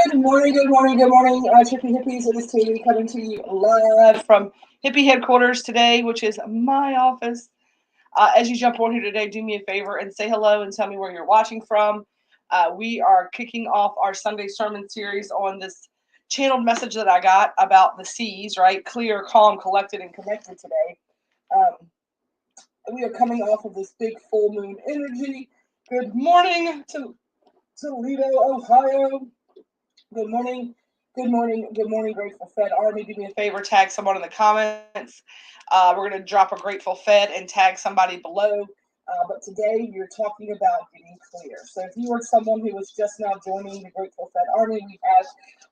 Good morning, good morning, good morning, Chippy Hippies. It is Katie coming to you live from Hippie headquarters today, which is my office. As you jump on here today, do me a favor and say hello and tell me where you're watching from. We are kicking off our Sunday sermon series on this channeled message that I got about the C's, right? Clear, calm, collected, and connected today. We are coming off of this big full moon energy. Good morning to Toledo, Ohio. Good morning, good morning, good morning, Grateful Fed Army. Do me a favor, tag someone in the comments. We're going to drop a Grateful Fed and tag somebody below. But today we're talking about getting clear. So if you are someone who is just now joining the Grateful Fed Army, we have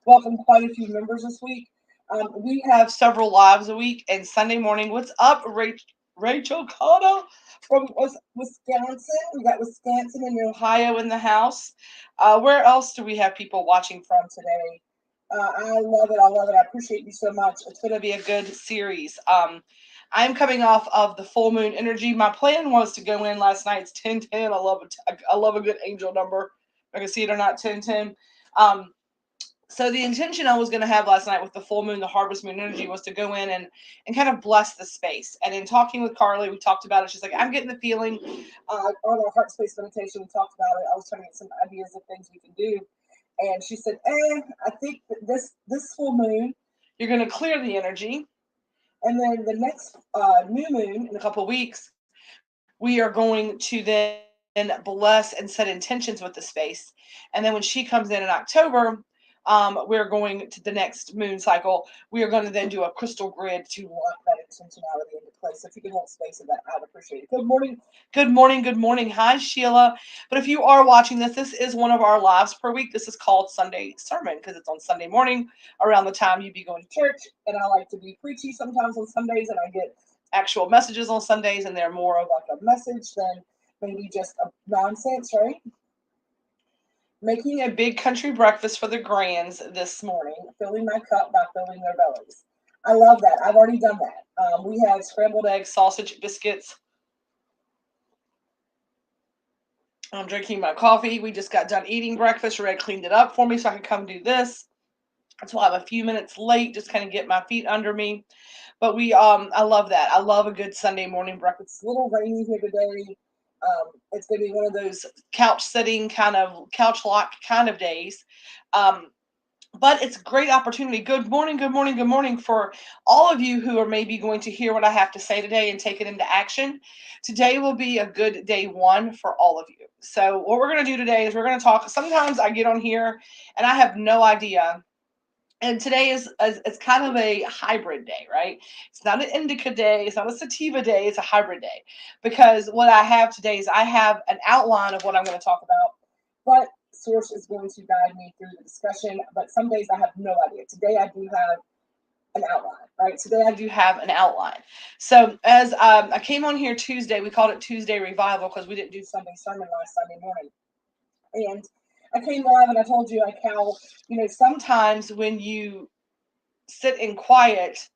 welcomed quite a few members this week. We have several lives a week, and Sunday morning, what's up, Rachel Cotto from Wisconsin? We got Wisconsin and Ohio in the house. Where else do we have people watching from today? I love it. I love it. I appreciate you so much. It's going to be a good series. I'm coming off of the full moon energy. My plan was to go in last night. It's 10:10. I love it. I love a good angel number. I can see it or not, 10:10. So the intention I was going to have last night with the full moon, the harvest moon energy, was to go in and kind of bless the space. And in talking with Carly, we talked about it. She's like, I'm getting the feeling on our heart space meditation, we talked about it. I was trying to get some ideas of things we can do. And she said, I think that this full moon, you're going to clear the energy. And then the next new moon in a couple of weeks, we are going to then bless and set intentions with the space. And then when she comes in October, we're going to the next moon cycle. We are going to then do a crystal grid to lock that intentionality into place. So if you can hold space in that, I'd appreciate it. Good morning. Good morning. Good morning. Hi, Sheila. But if you are watching this, this is one of our lives per week. This is called Sunday Sermon because it's on Sunday morning around the time you'd be going to church. And I like to be preachy sometimes on Sundays, and I get actual messages on Sundays, and they're more of like a message than maybe just a nonsense, right? Making a big country breakfast for the grands this morning, filling my cup by filling their bellies. I love that. I've already done that. We had scrambled eggs, sausage, biscuits. I'm drinking my coffee. We just got done eating breakfast. Red cleaned it up for me so I could come do this. That's why I'm a few minutes late, just kind of get my feet under me. But I love that. I love a good Sunday morning breakfast. It's a little rainy here today. It's going to be one of those couch sitting kind of couch lock kind of days. But it's a great opportunity. Good morning, good morning, good morning for all of you who are maybe going to hear what I have to say today and take it into action. Today will be a good day one for all of you. So what we're going to do today is we're going to talk. Sometimes I get on here and I have no idea. And today is it's kind of a hybrid day, right? It's not an indica day, it's not a sativa day, it's a hybrid day. Because what I have today is I have an outline of what I'm going to talk about, but Source is going to guide me through the discussion. But some days I have no idea. Today I do have an outline, right? Today I do have an outline. So as I came on here Tuesday, we called it Tuesday Revival because we didn't do Sunday sermon last Sunday morning. And I came live and I told you like how, sometimes when you sit in quiet,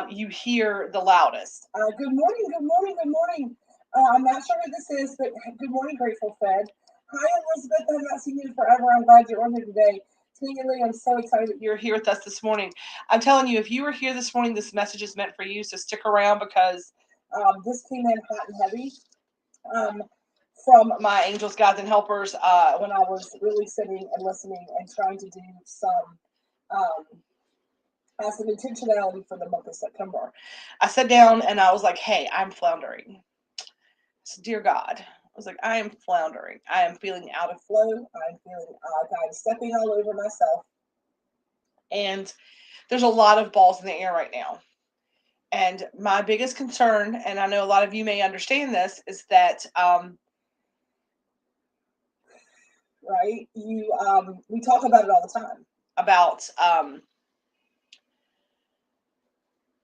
you hear the loudest. Good morning, good morning, good morning. I'm not sure who this is, but good morning, Grateful Fed. Hi, Elizabeth. I've not seen you in forever. I'm glad you're on here today. Lee, I'm so excited that you're here with us this morning. I'm telling you, if you were here this morning, this message is meant for you, so stick around because this came in hot and heavy. From my angels, guides, and helpers when I was really sitting and listening and trying to do some intentionality for the month of September. I sat down and I was like, hey, I'm floundering. So, dear God, I was like, I am floundering. I am feeling out of flow. I'm feeling like I'm stepping all over myself. And there's a lot of balls in the air right now. And my biggest concern, and I know a lot of you may understand this, is that right? We talk about it all the time about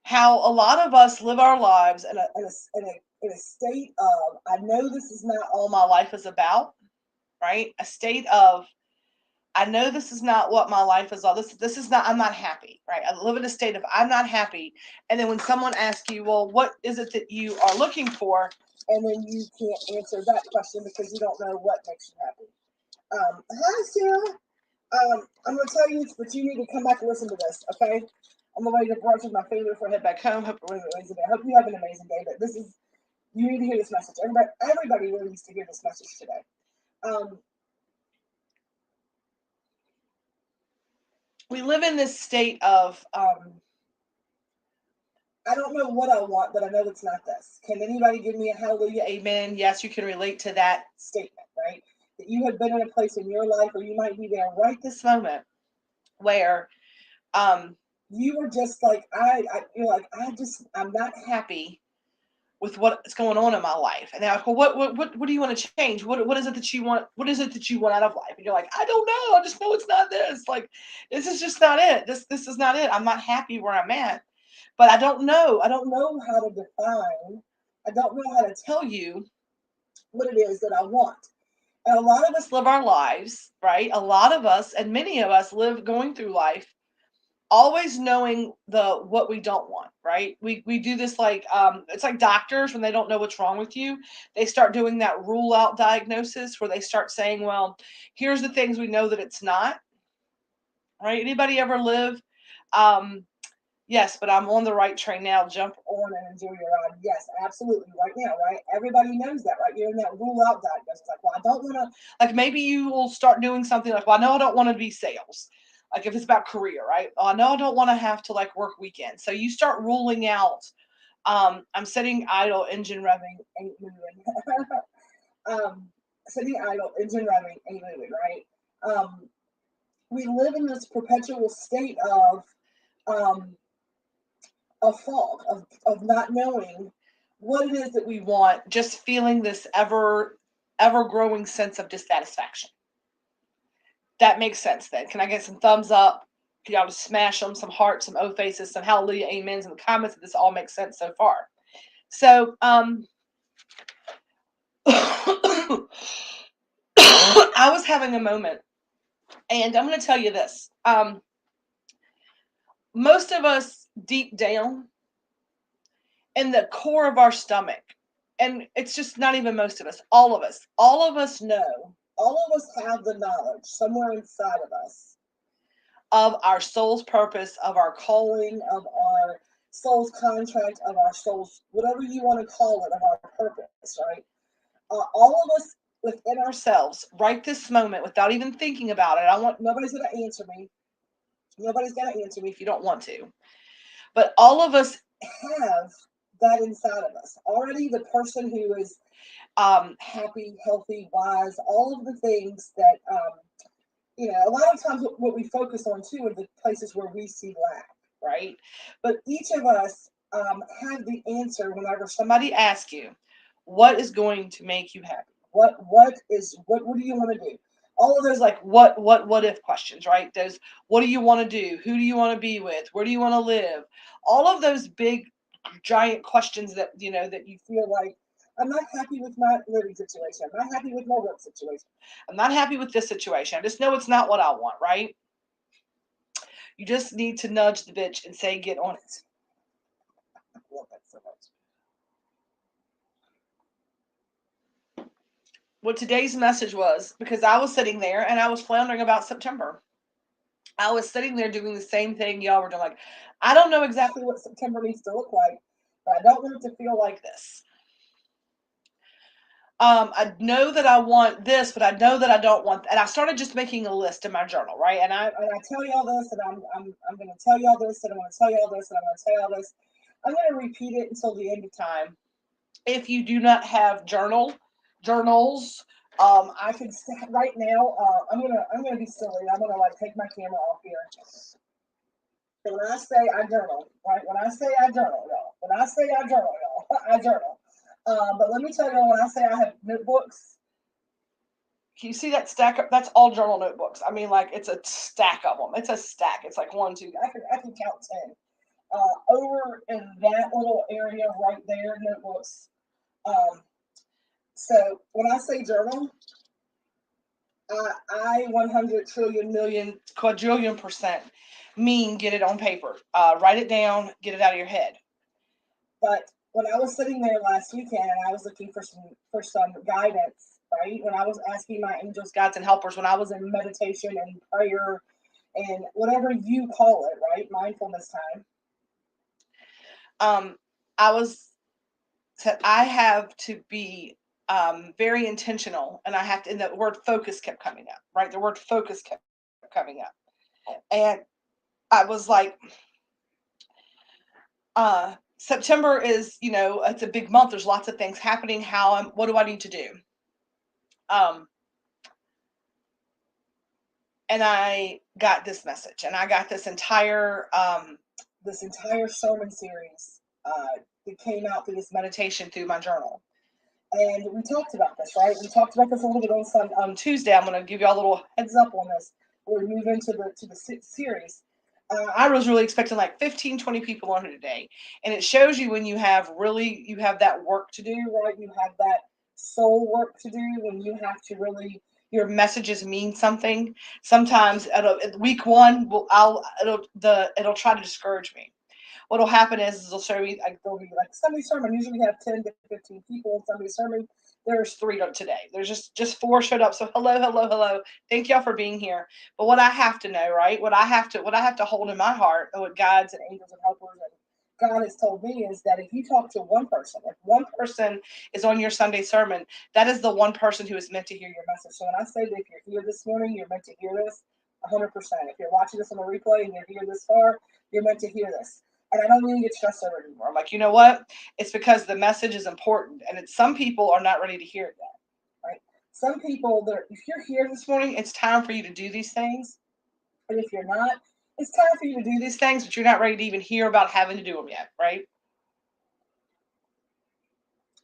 how a lot of us live our lives in a state of, I know this is not all my life is about, right? A state of, I know this is not what my life is all. This is not. I'm not happy, right? I live in a state of I'm not happy, and then when someone asks you, well, what is it that you are looking for, and then you can't answer that question because you don't know what makes you happy. Hi, Sarah. I'm gonna tell you this, but you need to come back and listen to this, okay? I'm ready to brush with my fingers before I head back home. Hope you have an amazing day. But this is, you need to hear this message. Everybody really needs to hear this message today. We live in this state of I don't know what I want, but I know it's not this. Can anybody give me a hallelujah, amen? Yes, you can relate to that statement, right? That you have been in a place in your life, or you might be there right this moment, where you were just like, you're like, I'm not happy with what's going on in my life. And they're like, well, what do you want to change? What is it that you want? What is it that you want out of life? And you're like, I don't know. I just know it's not this. Like, this is just not it. This is not it. I'm not happy where I'm at. But I don't know. I don't know how to define. I don't know how to tell you what it is that I want. And a lot of us live our lives, right? A lot of us, and many of us live going through life always knowing what we don't want, right? We do this like it's like doctors when they don't know what's wrong with you, they start doing that rule out diagnosis where they start saying, well, here's the things we know that it's not, right? Anybody ever live yes, but I'm on the right train now. Jump on and enjoy your ride. Yes, absolutely. Right now, right? Everybody knows that, right? You're in that rule out diagnosis. Like, well, I don't want to, like, maybe you will start doing something like, well, I know I don't want to be sales. Like, if it's about career, right? Oh, I know I don't want to have to like work weekends. So you start ruling out, I'm sitting idle, engine revving, ain't moving. Sitting idle, engine revving, ain't moving, right? We live in this perpetual state of, a fog of not knowing what it is that we want, just feeling this ever growing sense of dissatisfaction. That makes sense then. Can I get some thumbs up? Can y'all just smash them, some hearts, some O faces, some hallelujah amens in the comments that this all makes sense so far. So I was having a moment, and I'm going to tell you this. Most of us deep down in the core of our stomach, and it's just not even most of us, all of us know, all of us have the knowledge somewhere inside of us of our soul's purpose, of our calling, of our soul's contract, of our soul's, whatever you want to call it, of our purpose, right? All of us within ourselves, right this moment, without even thinking about it. Nobody's going to answer me. Nobody's going to answer me if you don't want to. But all of us have that inside of us. Already the person who is happy, healthy, wise, all of the things that, a lot of times what we focus on too are the places where we see lack, right? But each of us have the answer whenever somebody asks you, what is going to make you happy? What do you want to do? All of those like what if questions, right? Those, what do you want to do? Who do you want to be with? Where do you want to live? All of those big giant questions that that you feel like, I'm not happy with my living situation. I'm not happy with my work situation. I'm not happy with this situation. I just know it's not what I want, right? You just need to nudge the bitch and say, get on it. I love that so much. What today's message was, because I was sitting there and I was floundering about September. I was sitting there doing the same thing y'all were doing. Like, I don't know exactly what September needs to look like, but I don't want it to feel like this. I know that I want this, but I know that I don't want. And I started just making a list in my journal, right? And I tell y'all this, and I'm going to tell y'all this, and I'm going to tell y'all this, and I'm going to tell y'all this. I'm going to repeat it until the end of time. If you do not have journals, I can right now. I'm gonna be silly. I'm gonna like take my camera off here. So when I say I journal, right? When I say I journal, y'all. When I say I journal, y'all, I journal. But let me tell you, when I say I have notebooks, can you see that stack up? That's all journal notebooks. I mean, like, it's a stack of them. It's a stack. It's like 1, 2. I can count 10. over in that little area right there, notebooks. So when I say journal, I 100 trillion million quadrillion percent mean get it on paper. Write it down, get it out of your head. But when I was sitting there last weekend and I was looking for some guidance, right? When I was asking my angels, guides, and helpers, when I was in meditation and prayer and whatever you call it, right? Mindfulness time. I have to be very intentional, and I have to, and the word focus kept coming up, right? The word focus kept coming up. And I was like, September is, it's a big month. There's lots of things happening. What do I need to do? And I got this message, and I got this entire sermon series that came out through this meditation through my journal. And we talked about this, right? We talked about this a little bit on Tuesday. I'm going to give you all a little heads up on this when we move into the series. I was really expecting like 15, 20 people on here today. And it shows you when you have that work to do, right? You have that soul work to do, when you have to really, your messages mean something. Sometimes at week one, it'll try to discourage me. What'll happen is it'll show me, like, there'll be like Sunday sermon. Usually we have 10 to 15 people in Sunday sermon. There's 3 today. There's just 4 showed up. So hello. Thank y'all for being here. But what I have to know, right? What I have to hold in my heart, and what guides and angels and helpers and God has told me, is that if you talk to one person, if one person is on your Sunday sermon, that is the one person who is meant to hear your message. So when I say that if you're here this morning, you're meant to hear this 100%. If you're watching this on the replay and you're here this far, you're meant to hear this. And I don't really get stressed over it anymore. I'm like, you know what? It's because the message is important, and some people are not ready to hear it yet, right? Some people, if you're here this morning, it's time for you to do these things. And if you're not, it's time for you to do these things, but you're not ready to even hear about having to do them yet, right?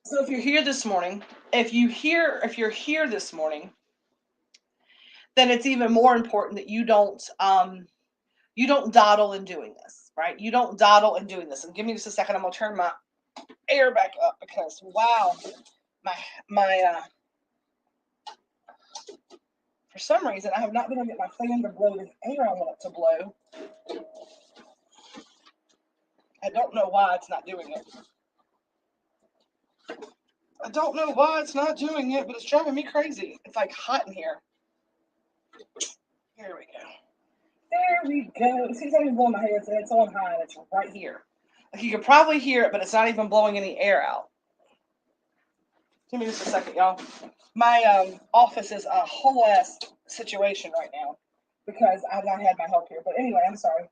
So if you're here this morning, if you're here this morning, then it's even more important that you don't dawdle in doing this, right? You don't dawdle in doing this. And give me just a second. I'm gonna turn my air back up because wow, my for some reason I have not been able to get my fan to blow the air I want it to blow. I don't know why it's not doing it. I don't know why it's not doing it, but it's driving me crazy. It's like hot in here. Here we go. There we go. See, it's even blowing my hair, and it's on high, and it's right here. Like, you can probably hear it, but it's not even blowing any air out. Give me just a second, y'all. My office is a whole ass situation right now because I've not had my help here. But anyway, I'm sorry.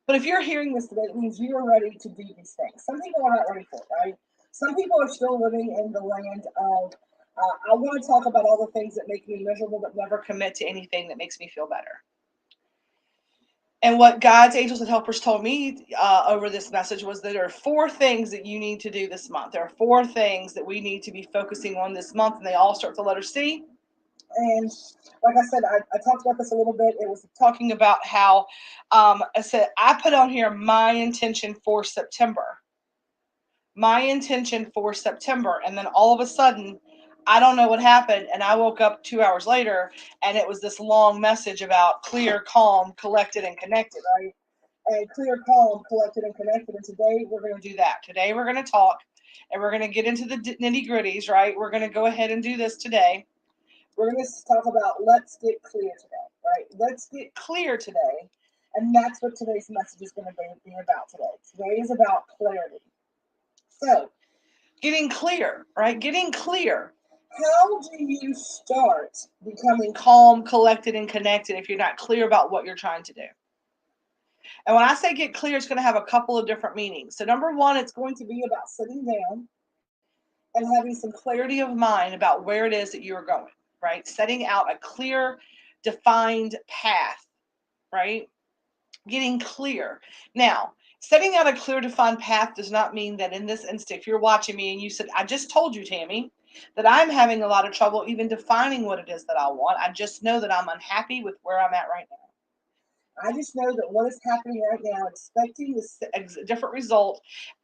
But if you're hearing this today, it means you are ready to do these things. Some people are not ready for it, right? Some people are still living in the land of, I want to talk about all the things that make me miserable, but never commit to anything that makes me feel better. And what God's angels and helpers told me over this message was that there are 4 things that you need to do this month. There are 4 things that we need to be focusing on this month, and they all start with the letter C. And like I said, I talked about this a little bit. It was talking about how I said, I put on here my intention for September. My intention for September. And then all of a sudden, I don't know what happened. And I woke up 2 hours later, and it was this long message about clear, calm, collected, and connected, right? And clear, calm, collected, and connected. And today we're going to do that. Today we're going to talk, and we're going to get into the nitty gritties, right? We're going to go ahead and do this today. We're going to talk about let's get clear today, right? Let's get clear today. And that's what today's message is going to be about today. Today is about clarity. So, getting clear, right? Getting clear. How do you start becoming calm, collected, and connected if you're not clear about what you're trying to do? And when I say get clear, it's going to have a couple of different meanings. So number one, it's going to be about sitting down and having some clarity of mind about where it is that you are going, right? Setting out a clear, defined path, right? Getting clear. Now, setting out a clear, defined path does not mean that in this instant, if you're watching me and you said, I just told you, Tammy, that I'm having a lot of trouble even defining what it is that I want. I just know that I'm unhappy with where I'm at right now. I just know that what is happening right now, expecting a different result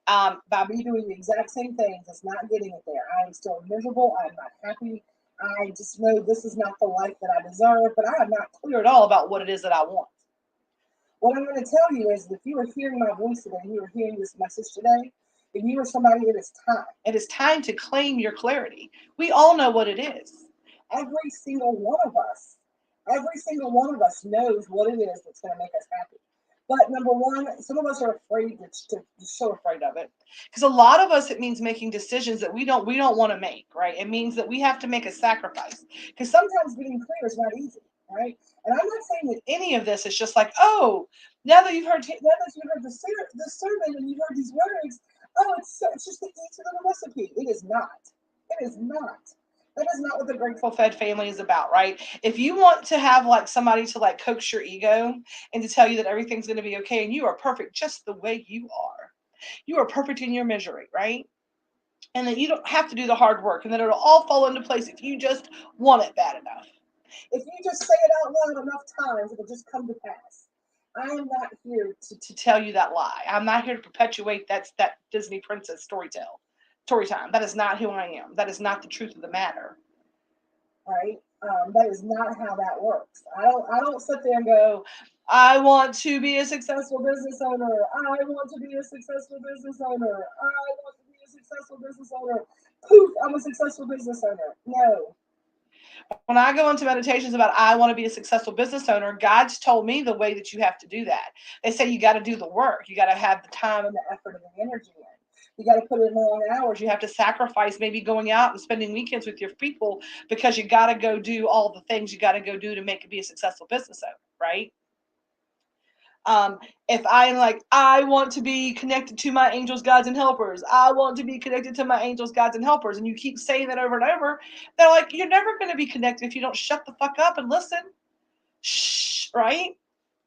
by me doing the exact same things, is not getting it there. I am still miserable. I am not happy. I just know this is not the life that I deserve, but I am not clear at all about what it is that I want. What I'm going to tell you is, if you are hearing my voice today, you are hearing this message today, and you are somebody, it is time. It is time to claim your clarity. We all know what it is. Every single one of us, knows what it is that's going to make us happy. But number one, some of us are afraid so afraid of it, because a lot of us, it means making decisions that we don't want to make. Right? It means that we have to make a sacrifice, because sometimes being clear is not easy. Right? And I'm not saying that any of this is just like, oh, now that you've heard the sermon and you've heard these words, oh, it's just the easy little recipe. It is not. It is not. That is not what the Grateful Fed family is about, right? If you want to have like somebody to like coax your ego and to tell you that everything's going to be okay and you are perfect just the way you are perfect in your misery, right? And that you don't have to do the hard work, and that it'll all fall into place if you just want it bad enough. If you just say it out loud enough times, it'll just come to pass. I am not here to tell you that lie. I'm not here to perpetuate that Disney princess story time. That is not who I am. That is not the truth of the matter. Right? That is not how that works. I don't sit there and go, I want to be a successful business owner. I want to be a successful business owner. I want to be a successful business owner. Poof, I'm a successful business owner. No. When I go into meditations about I want to be a successful business owner, God's told me the way that you have to do that. They say you got to do the work. You got to have the time and the effort and the energy in. You got to put in long hours. You have to sacrifice maybe going out and spending weekends with your people, because you got to go do all the things you got to go do to make it be a successful business owner, right? If I'm like, I want to be connected to my angels, guides, and helpers. I want to be connected to my angels, guides, and helpers. And you keep saying that over and over. They're like, you're never going to be connected if you don't shut the fuck up and listen. Shh, right?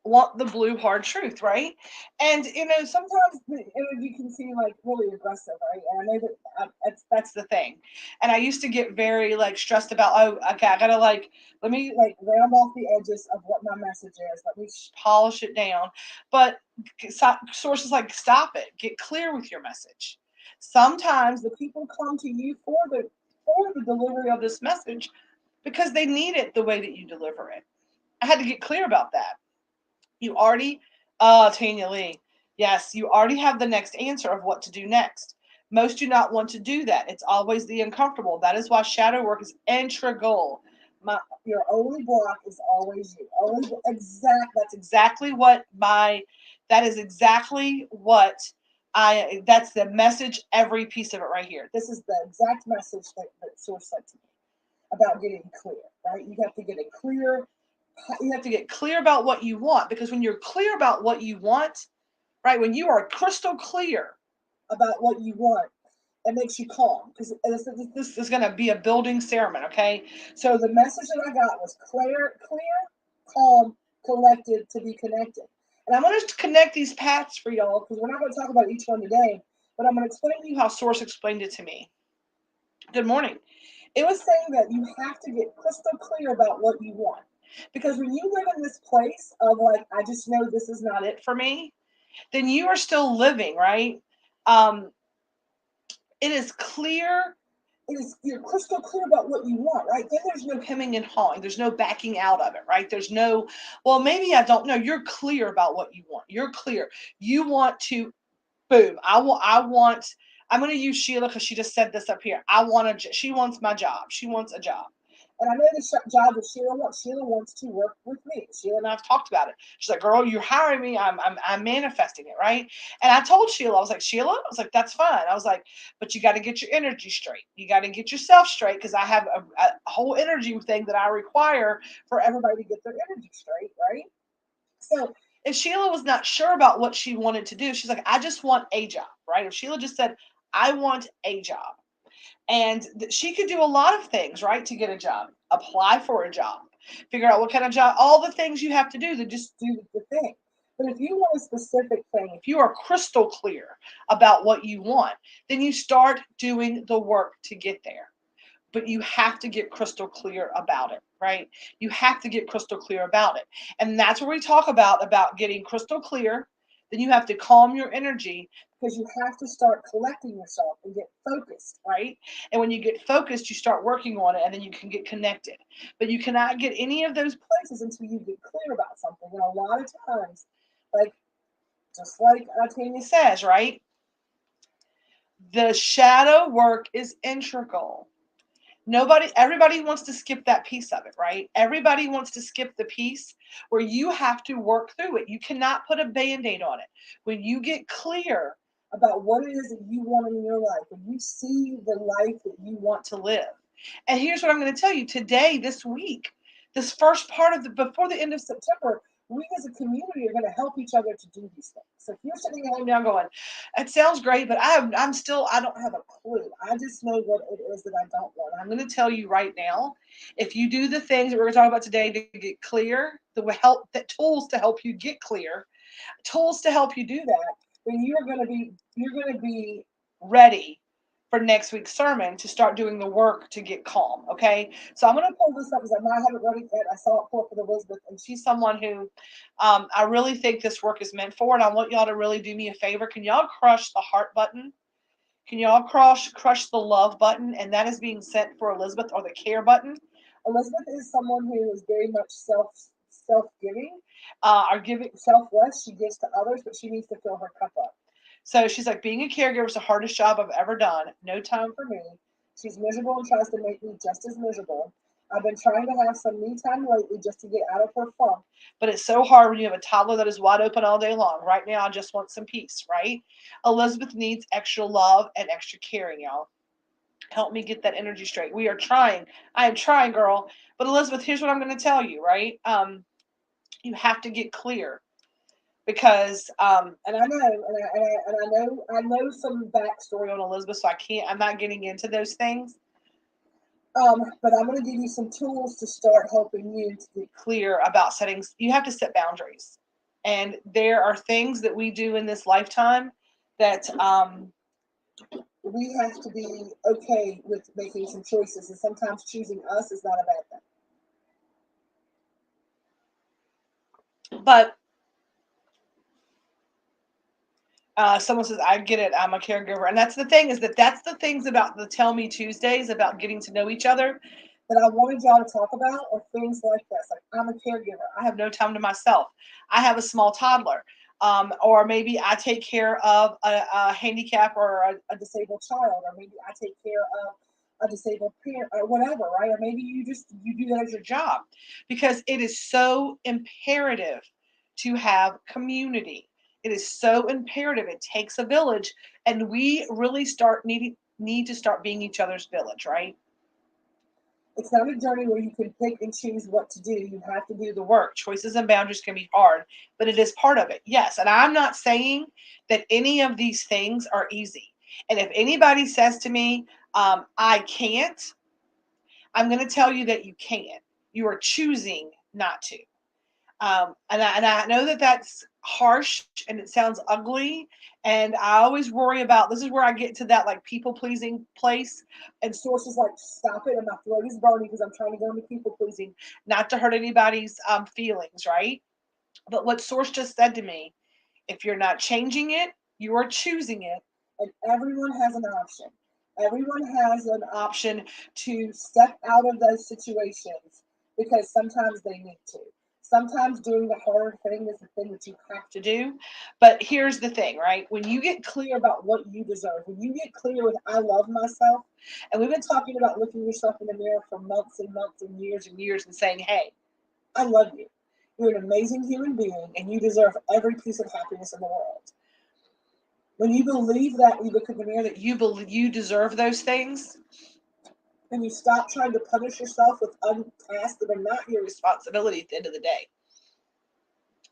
Want the blue hard truth, right? And sometimes the energy can seem like really aggressive, right? And I know that that's the thing. And I used to get very like stressed about, oh, okay, I gotta like, let me like round off the edges of what my message is. Let me polish it down. But sources like, stop it. Get clear with your message. Sometimes the people come to you for the delivery of this message because they need it the way that you deliver it. I had to get clear about that. You already, Tanya Lee, yes, you already have the next answer of what to do next. Most do not want to do that. It's always the uncomfortable. That is why shadow work is integral. Your only block is always you. That's exactly what that is exactly what that's the message, every piece of it right here. This is the exact message that Source sent to me about getting clear, right? You have to get it clear. You have to get clear about what you want, because when you're clear about what you want, right, when you are crystal clear about what you want, it makes you calm, because this is going to be a building ceremony, okay? So the message that I got was clear, calm, collected, to be connected. And I'm going to connect these paths for y'all, because we're not going to talk about each one today, but I'm going to explain to you how Source explained it to me. Good morning. It was saying that you have to get crystal clear about what you want. Because when you live in this place of like, I just know this is not it for me, then you are still living, right? It is clear. You're crystal clear about what you want, right? Then there's no hemming and hawing. There's no backing out of it, right? There's no, well, maybe I don't know. You're clear about what you want. You're clear. You want to, boom. I'm going to use Sheila because she just said this up here. She wants my job. She wants a job. And I know the job that Sheila wants. Sheila wants to work with me. Sheila and I have talked about it. She's like, girl, you're hiring me. I'm manifesting it, right? And I told Sheila, I was like, Sheila, I was like, that's fine. I was like, but you got to get your energy straight. You got to get yourself straight, because I have a whole energy thing that I require for everybody to get their energy straight, right? So if Sheila was not sure about what she wanted to do, she's like, I just want a job, right? If Sheila just said, I want a job. And she could do a lot of things, right, to get a job. Apply for a job. Figure out what kind of job, all the things you have to do to just do the thing. But if you want a specific thing, if you are crystal clear about what you want, then you start doing the work to get there. but you have to get crystal clear about it, right? You have to get crystal clear about it. And that's where we talk about getting crystal clear. Then you have to calm your energy because you have to start collecting yourself and get focused, right? And when you get focused, you start working on it and then you can get connected. But you cannot get any of those places until you get clear about something. And a lot of times, like just like Tanya says, right? The shadow work is integral. Everybody wants to skip that piece of it, right? Everybody wants to skip the piece where you have to work through it. You cannot put a band-aid on it. When you get clear about what it is that you want in your life, when you see the life that you want to live. And here's what I'm going to tell you today, this week, this first part of before the end of September, we as a community are going to help each other to do these things. So if you're sitting at home now going, it sounds great, but I don't have a clue. I just know what it is that I don't want. I'm going to tell you right now, if you do the things that we're going to talk about today to get clear, tools to help you get clear, tools to help you do that, then you're going to be ready for next week's sermon to start doing the work to get calm. Okay. So I'm going to pull this up because I might have it ready yet. I saw it pull up with Elizabeth, and she's someone who I really think this work is meant for. And I want y'all to really do me a favor. Can y'all crush the heart button? Can y'all crush the love button? And that is being sent for Elizabeth, or the care button. Elizabeth is someone who is very much self-giving, or giving selfless. She gives to others, but she needs to fill her cup up. So she's like, being a caregiver is the hardest job I've ever done. No time for me. She's miserable and tries to make me just as miserable. I've been trying to have some me time lately just to get out of her funk. But it's so hard when you have a toddler that is wide open all day long. Right now, I just want some peace, right? Elizabeth needs extra love and extra caring, y'all. Help me get that energy straight. We are trying. I am trying, girl. But Elizabeth, here's what I'm going to tell you, right? You have to get clear. Because and I know some backstory on Elizabeth, so I'm not getting into those things. But I'm going to give you some tools to start helping you to get clear about settings. You have to set boundaries, and there are things that we do in this lifetime that we have to be okay with making some choices, and sometimes choosing us is not a bad thing. But someone says, I get it, I'm a caregiver. And that's the thing, that's the things about the Tell Me Tuesdays, about getting to know each other, that I wanted y'all to talk about, or things like this. Like, I'm a caregiver. I have no time to myself. I have a small toddler. Or maybe I take care of a handicap or a disabled child, or maybe I take care of a disabled parent, or whatever, right? Or maybe you do that as your job, because it is so imperative to have community. It is so imperative. It takes a village, and we really need to start being each other's village, right? It's not a journey where you can pick and choose what to do. You have to do the work. Choices and boundaries can be hard, but it is part of it. Yes, and I'm not saying that any of these things are easy. And if anybody says to me, I can't, I'm going to tell you that you can. You are choosing not to. And I know that that's harsh and it sounds ugly. And I always worry about, this is where I get to that like people pleasing place. And sources like, stop it, and my throat is burning because I'm trying to go into people pleasing, not to hurt anybody's feelings, right? But what Source just said to me, if you're not changing it, you are choosing it. And everyone has an option. Everyone has an option to step out of those situations because sometimes they need to. Sometimes doing the harder thing is the thing that you have to do. But here's the thing, right? When you get clear about what you deserve, when you get clear with I love myself, and we've been talking about looking yourself in the mirror for months and months and years and saying, hey, I love you. You're an amazing human being, and you deserve every piece of happiness in the world. When you believe that, you look in the mirror that you believe you deserve those things, and you stop trying to punish yourself with tasks that are not your responsibility at the end of the day.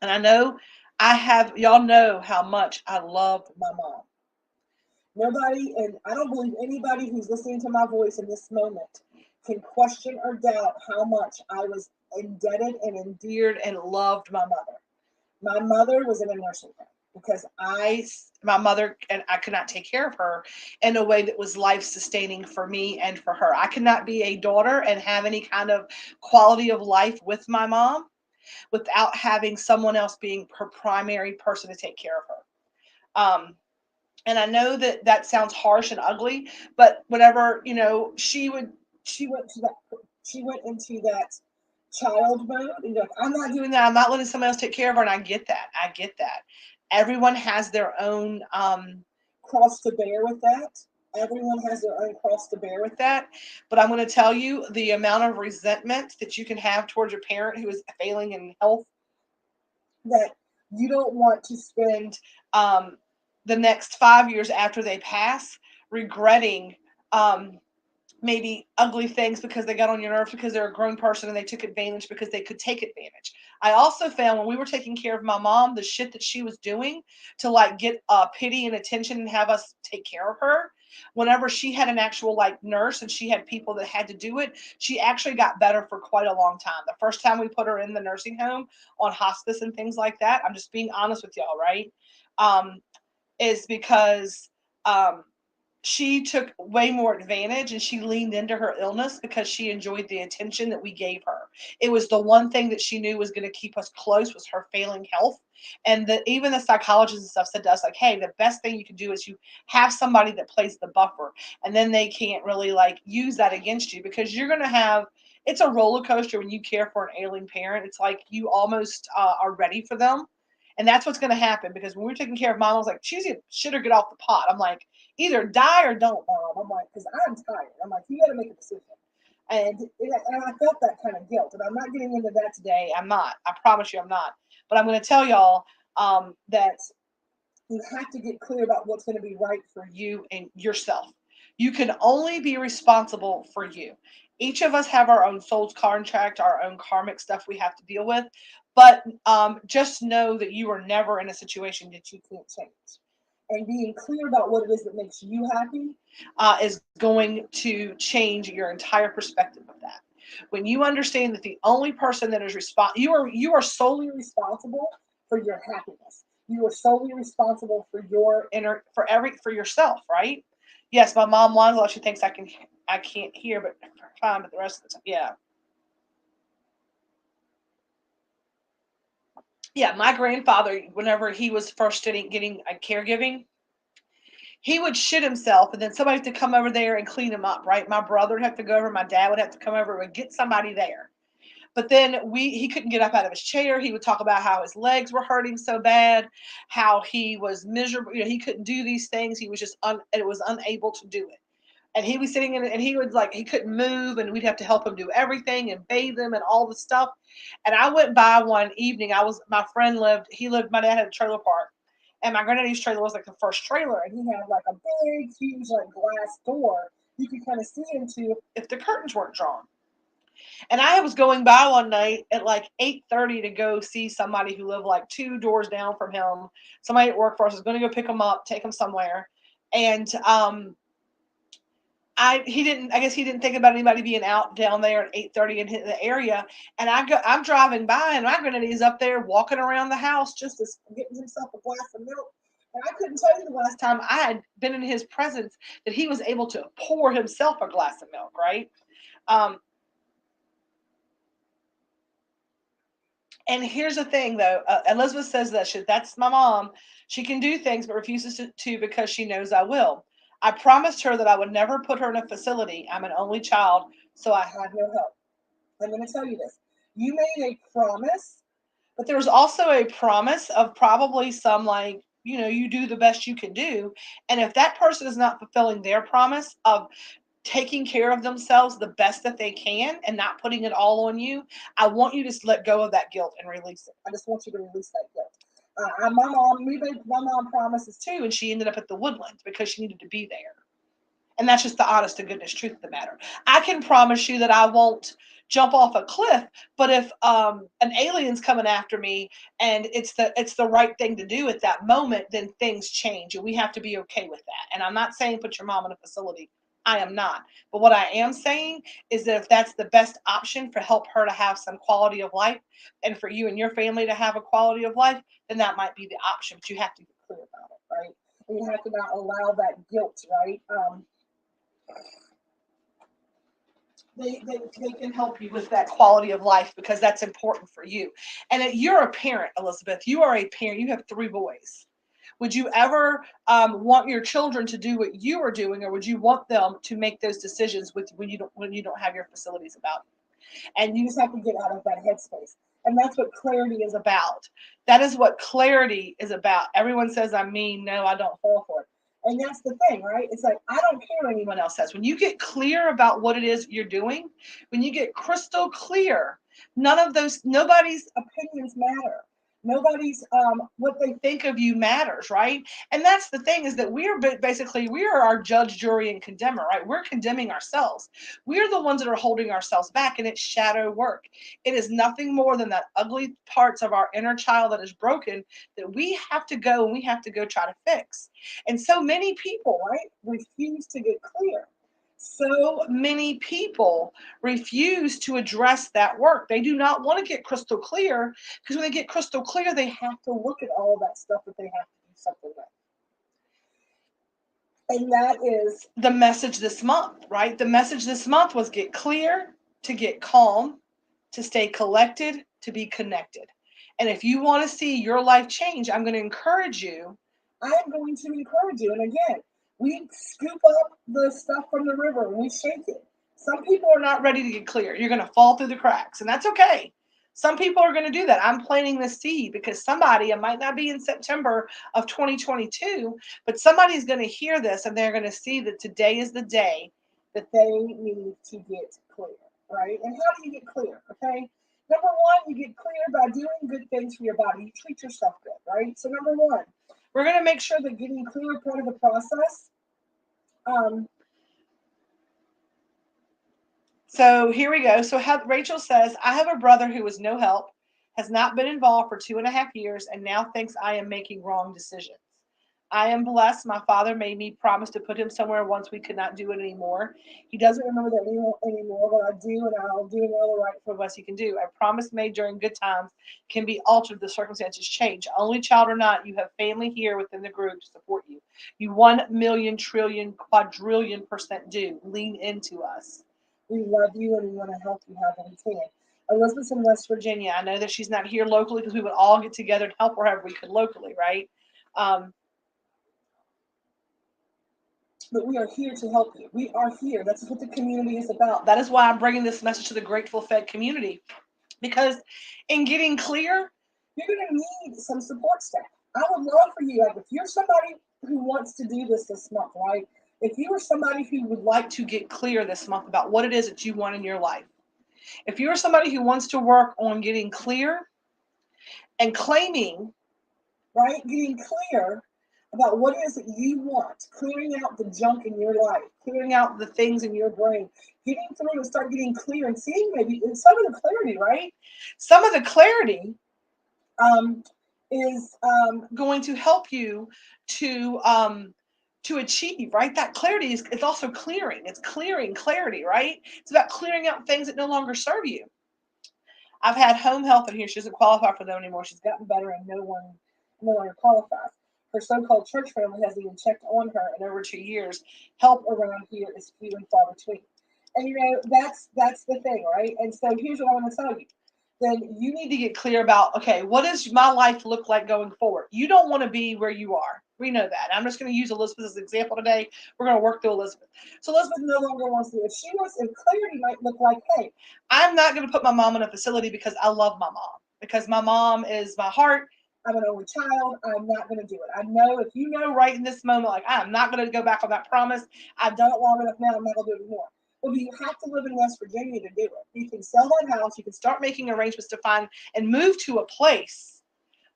And I know y'all know how much I love my mom. Nobody, and I don't believe anybody who's listening to my voice in this moment can question or doubt how much I was indebted and endeared and loved my mother. My mother was in a nursing home. because my mother, and I could not take care of her in a way that was life sustaining for me and for her. I could not be a daughter and have any kind of quality of life with my mom without having someone else being her primary person to take care of her. And I know that that sounds harsh and ugly, but whenever, she went to that, she went into that child mode, and like, I'm not doing that. I'm not letting someone else take care of her. And I get that. I get that. Everyone has their own cross to bear with that. Everyone has their own cross to bear with that. But I'm going to tell you the amount of resentment that you can have towards your parent who is failing in health, that you don't want to spend um, the next 5 years after they pass regretting um, maybe ugly things because they got on your nerves because they're a grown person and they took advantage because they could take advantage. I also found when we were taking care of my mom, the shit that she was doing to like get pity and attention and have us take care of her. Whenever she had an actual like nurse and she had people that had to do it, she actually got better for quite a long time. The first time we put her in the nursing home on hospice and things like that, I'm just being honest with y'all, right? Um, is because um, she took way more advantage and she leaned into her illness because she enjoyed the attention that we gave her. It was the one thing that she knew was going to keep us close was her failing health. And that even the psychologists and stuff said to us, like, hey, the best thing you can do is you have somebody that plays the buffer. And then they can't really like use that against you because you're going to have, it's a roller coaster when you care for an ailing parent. It's like you almost are ready for them. And that's what's going to happen because when we were taking care of mom, I was like, she's gonna shit or get off the pot. I'm like, either die or don't, mom. I'm like, because I'm tired. I'm like, you got to make a decision. And I felt that kind of guilt. And I'm not getting into that today. I'm not. I promise you I'm not. But I'm going to tell y'all that you have to get clear about what's going to be right for you and yourself. You can only be responsible for you. Each of us have our own soul's contract, our own karmic stuff we have to deal with. But just know that you are never in a situation that you can't change. And being clear about what it is that makes you happy is going to change your entire perspective of that. When you understand that the only person that is you are solely responsible for your happiness. You are solely responsible for your inner for yourself, right? Yes, my mom whines a lot. She thinks I can't hear, but fine. But the rest of the time, yeah, yeah. My grandfather, whenever he was first getting a caregiving, he would shit himself, and then somebody had to come over there and clean him up, right? My brother would have to go over, my dad would have to come over and get somebody there. But then he couldn't get up out of his chair. He would talk about how his legs were hurting so bad, how he was miserable. He couldn't do these things. He was just it was unable to do it. And he was sitting in it, and he would like he couldn't move, and we'd have to help him do everything and bathe him and all the stuff. And I went by one evening. My friend lived. He lived. My dad had a trailer park, and my granddaddy's trailer was like the first trailer, and he had like a big, huge like glass door you could kind of see into if the curtains weren't drawn. And I was going by one night at like 8:30 to go see somebody who lived like two doors down from him. Somebody at work for us was going to go pick him up, take him somewhere, and I guess he didn't think about anybody being out down there at 8:30 in the area. And I'm driving by, and my granddaddy's up there walking around the house just as getting himself a glass of milk. And I couldn't tell you the last time I had been in his presence that he was able to pour himself a glass of milk, right? Um, And here's the thing, though. Elizabeth says that that's my mom. She can do things, but refuses to because she knows I will. I promised her that I would never put her in a facility. I'm an only child, so I have no help. I'm going to tell you this. You made a promise, but there was also a promise of probably some like, you do the best you can do. And if that person is not fulfilling their promise of taking care of themselves the best that they can and not putting it all on you, I want you to just let go of that guilt and release it. I just want you to release that guilt. My mom promises too, and she ended up at the Woodlands because she needed to be there. And that's just the honest to goodness truth of the matter. I can promise you that I won't jump off a cliff, but if an alien's coming after me and it's the right thing to do at that moment, then things change, and we have to be okay with that. And I'm not saying put your mom in a facility. I am not. But what I am saying is that if that's the best option for help her to have some quality of life and for you and your family to have a quality of life, then that might be the option. But you have to get clear about it, right? And you have to not allow that guilt, right? They can help you with that quality of life because that's important for you. And you're a parent, Elizabeth. You are a parent. You have 3 boys. Would you ever want your children to do what you are doing, or would you want them to make those decisions with when you don't have your facilities about you? And you just have to get out of that headspace. And that's what clarity is about. That is what clarity is about. Everyone says I'm mean. No, I don't fall for it. And that's the thing, right? It's like, I don't care what anyone else says. When you get clear about what it is you're doing, when you get crystal clear, nobody's opinions matter. Nobody's what they think of you matters, right? And that's the thing, is that we are our judge, jury, and condemner, right? We're condemning ourselves. We're the ones that are holding ourselves back, and it's shadow work. It is nothing more than that ugly parts of our inner child that is broken that we have to go and we have to go try to fix. And so many people, right, refuse to get clear. So many people refuse to address that work. They do not want to get crystal clear, because when they get crystal clear, they have to look at all that stuff that they have to do something with. And that is the message this month, right? The message this month was get clear, to get calm, to stay collected, to be connected. And if you want to see your life change, I'm going to encourage you. I'm going to encourage you. And again, we scoop up the stuff from the river and we shake it. Some people are not ready to get clear. You're going to fall through the cracks, and that's okay. Some people are going to do that. I'm planting the seed because somebody, it might not be in September of 2022, but somebody's going to hear this and they're going to see that today is the day that they need to get clear, right? And how do you get clear? Okay. Number one, you get clear by doing good things for your body. You treat yourself good, right? So number one, we're going to make sure that getting clear part of the process. So here we go. So Rachel says, I have a brother who is no help, has not been involved for 2.5 years, and now thinks I am making wrong decisions. I am blessed. My father made me promise to put him somewhere once we could not do it anymore. He doesn't remember that anymore, but I do, and I'll do all the right for what he can do. A promise made during good times can be altered if the circumstances change. Only child or not, you have family here within the group to support you. You 1,000,000 trillion quadrillion% do. Lean into us. We love you and we want to help you however we can. Elizabeth's in West Virginia. I know that she's not here locally because we would all get together and help her however we could locally, right? But we are here to help you. We are here. That's what the community is about. That is why I'm bringing this message to the Grateful Fed community. Because in getting clear, you're going to need some support staff. I would love for you, like if you're somebody who wants to do this month, right? If you are somebody who would like to get clear this month about what it is that you want in your life, if you're somebody who wants to work on getting clear and claiming, right, getting clear about what it is that you want, clearing out the junk in your life, clearing out the things in your brain, getting through and start getting clear and seeing maybe some of the clarity, right? Some of the clarity is going to help you to achieve, right? That clarity is also clearing. It's clearing clarity, right? It's about clearing out things that no longer serve you. I've had home health in here. She doesn't qualify for them anymore. She's gotten better and no longer qualifies. Her so-called church family hasn't even checked on her in over 2 years. Help around here is few and far between. And that's the thing, right? And so here's what I want to tell you. Then you need to get clear about, okay, what does my life look like going forward? You don't want to be where you are. We know that. I'm just going to use Elizabeth as an example today. We're going to work through Elizabeth. So Elizabeth no longer wants to. If clarity might look like, hey, I'm not going to put my mom in a facility because I love my mom. Because my mom is my heart. I'm an only child. I'm not going to do it. I know if you know right in this moment, like, I'm not going to go back on that promise. I've done it long enough now. I'm not going to do it anymore. Well, you have to live in West Virginia to do it. You can sell that house. You can start making arrangements to find and move to a place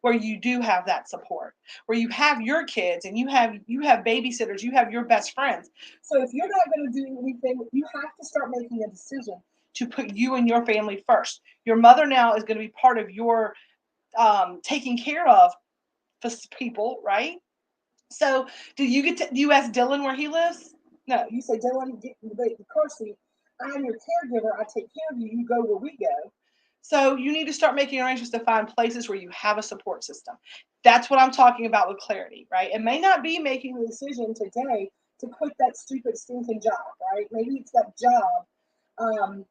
where you do have that support, where you have your kids and you have babysitters, you have your best friends. So if you're not going to do anything, you have to start making a decision to put you and your family first. Your mother now is going to be part of your taking care of people, right? So do you ask Dylan where he lives? No, you say, Dylan, get in the car seat. I'm your caregiver. I take care of you. You go where we go. So you need to start making arrangements to find places where you have a support system. That's what I'm talking about with clarity, right? It may not be making the decision today to quit that stupid stinking job, right? Maybe it's that job.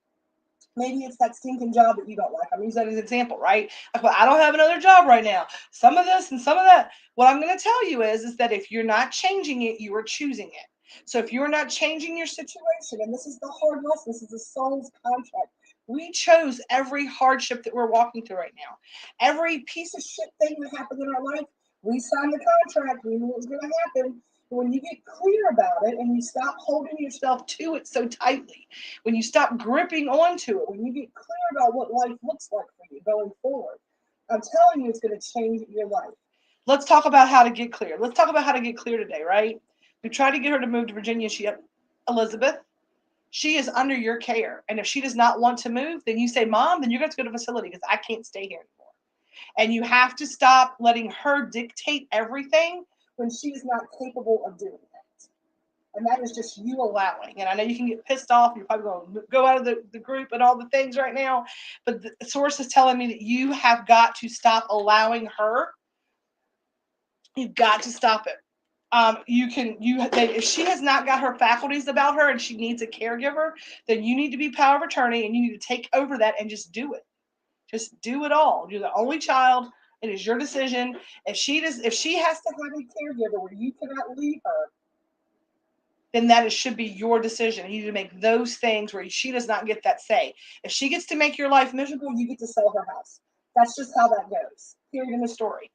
Maybe it's that stinking job that you don't like. I'm using that as an example, right? Like, well, I don't have another job right now. Some of this and some of that. What I'm going to tell you is that if you're not changing it, you are choosing it. So if you're not changing your situation, and this is the hard lesson, this is the soul's contract. We chose every hardship that we're walking through right now. Every piece of shit thing that happened in our life, we signed the contract. We knew it was going to happen. When you get clear about it and you stop holding yourself to it so tightly, when you stop gripping onto it, when you get clear about what life looks like for you going forward, I'm telling you, it's going to change your life. Let's talk about how to get clear. Let's talk about how to get clear today, right? We tried to get her to move to Virginia. Elizabeth, she is under your care. And if she does not want to move, then you say, Mom, then you're going to go to a facility because I can't stay here anymore. And you have to stop letting her dictate everything when she's not capable of doing that. And that is just you allowing. And I know you can get pissed off. You're probably going to go out of the group and all the things right now. But the source is telling me that you have got to stop allowing her. You've got to stop it. If she has not got her faculties about her and she needs a caregiver, then you need to be power of attorney and you need to take over that and just do it. Just do it all. You're the only child. It is your decision. If she has to have a caregiver where you cannot leave her, then should be your decision. You need to make those things where she does not get that say. If she gets to make your life miserable, you get to sell her house. That's just how that goes. Period in the story.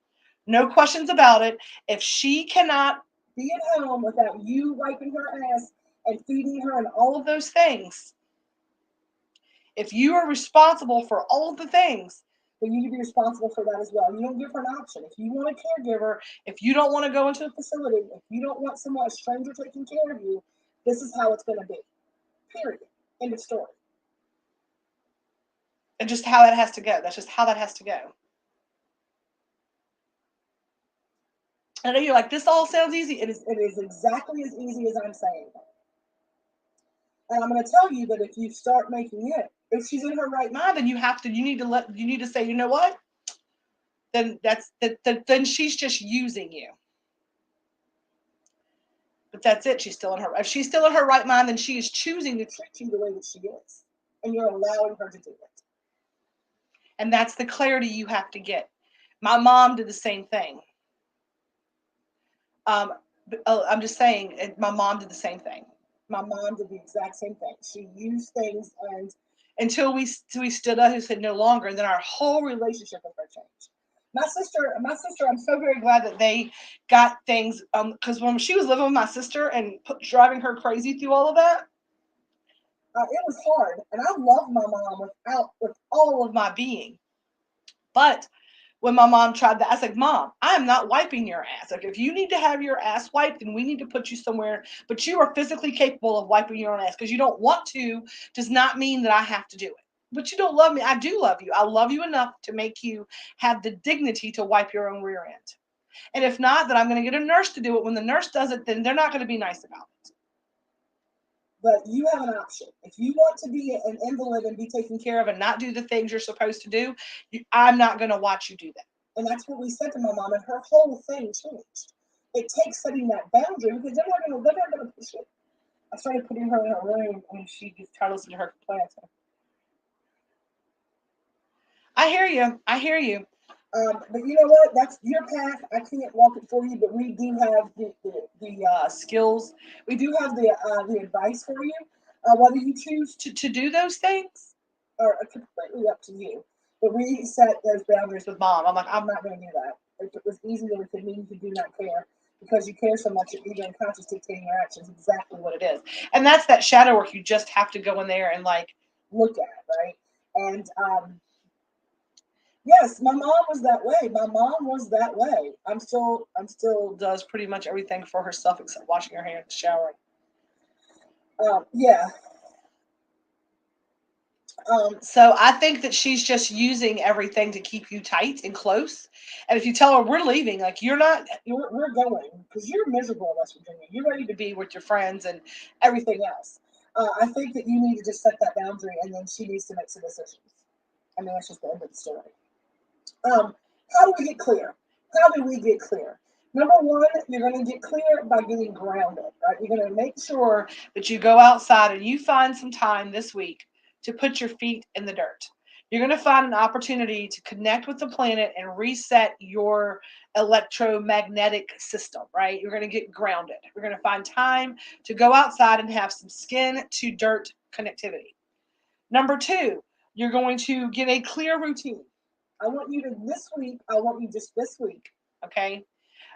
No questions about it. If she cannot be at home without you wiping her ass and feeding her and all of those things, if you are responsible for all of the things, then you need to be responsible for that as well. You don't give her an option. If you want a caregiver, if you don't want to go into a facility, if you don't want a stranger taking care of you, this is how it's going to be. Period. End of story. And just how that has to go. That's just how that has to go. I know you're like, this all sounds easy. It is exactly as easy as I'm saying it. And I'm going to tell you that if you start making it, if she's in her right mind, then you need to say, you know what? Then she's just using you. But that's it. If she's still in her right mind, then she is choosing to treat you the way that she is. And you're allowing her to do it. And that's the clarity you have to get. My mom did the same thing. I'm just saying, my mom did the same thing. My mom did the exact same thing. She used things and until we stood up and said no longer, and then our whole relationship with her changed. My sister, I'm so very glad that they got things, because when she was living with my sister and driving her crazy through all of that, it was hard. And I love my mom with all of my being. But when my mom tried that, I said, Mom, I am not wiping your ass. Like, if you need to have your ass wiped, then we need to put you somewhere. But you are physically capable of wiping your own ass. Because you don't want to does not mean that I have to do it. But you don't love me. I do love you. I love you enough to make you have the dignity to wipe your own rear end. And if not, then I'm going to get a nurse to do it. When the nurse does it, then they're not going to be nice about it. But you have an option. If you want to be an invalid and be taken care of and not do the things you're supposed to do, I'm not going to watch you do that. And that's what we said to my mom, and her whole thing changed. It takes setting that boundary because they're not going to push it. I started putting her in her room, and she just tried to listen to her complaints. I hear you. But you know what? That's your path. I can't walk it for you, but we do have the skills. We do have the advice for you. Whether you choose to do those things are completely up to you. But we set those boundaries with Mom. I'm like, I'm not going to do that. If it was easy, then it could mean you do not care. Because you care so much, you're even conscious dictating your actions. Exactly what it is. And that's that shadow work. You just have to go in there and look at it, right? And yes, my mom was that way. I'm still does pretty much everything for herself except washing her hair and showering. Yeah. So I think that she's just using everything to keep you tight and close. And if you tell her we're leaving, like we're going because you're miserable in West Virginia. You're ready to be with your friends and everything else. I think that you need to just set that boundary, and then she needs to make some decisions. I mean, that's just the end of the story. How do we get clear? How do we get clear? Number one, you're going to get clear by getting grounded, right? You're going to make sure that you go outside and you find some time this week to put your feet in the dirt. You're going to find an opportunity to connect with the planet and reset your electromagnetic system, right? You're going to get grounded. You're going to find time to go outside and have some skin to dirt connectivity. Number two, you're going to get a clear routine. I want you to just this week, okay?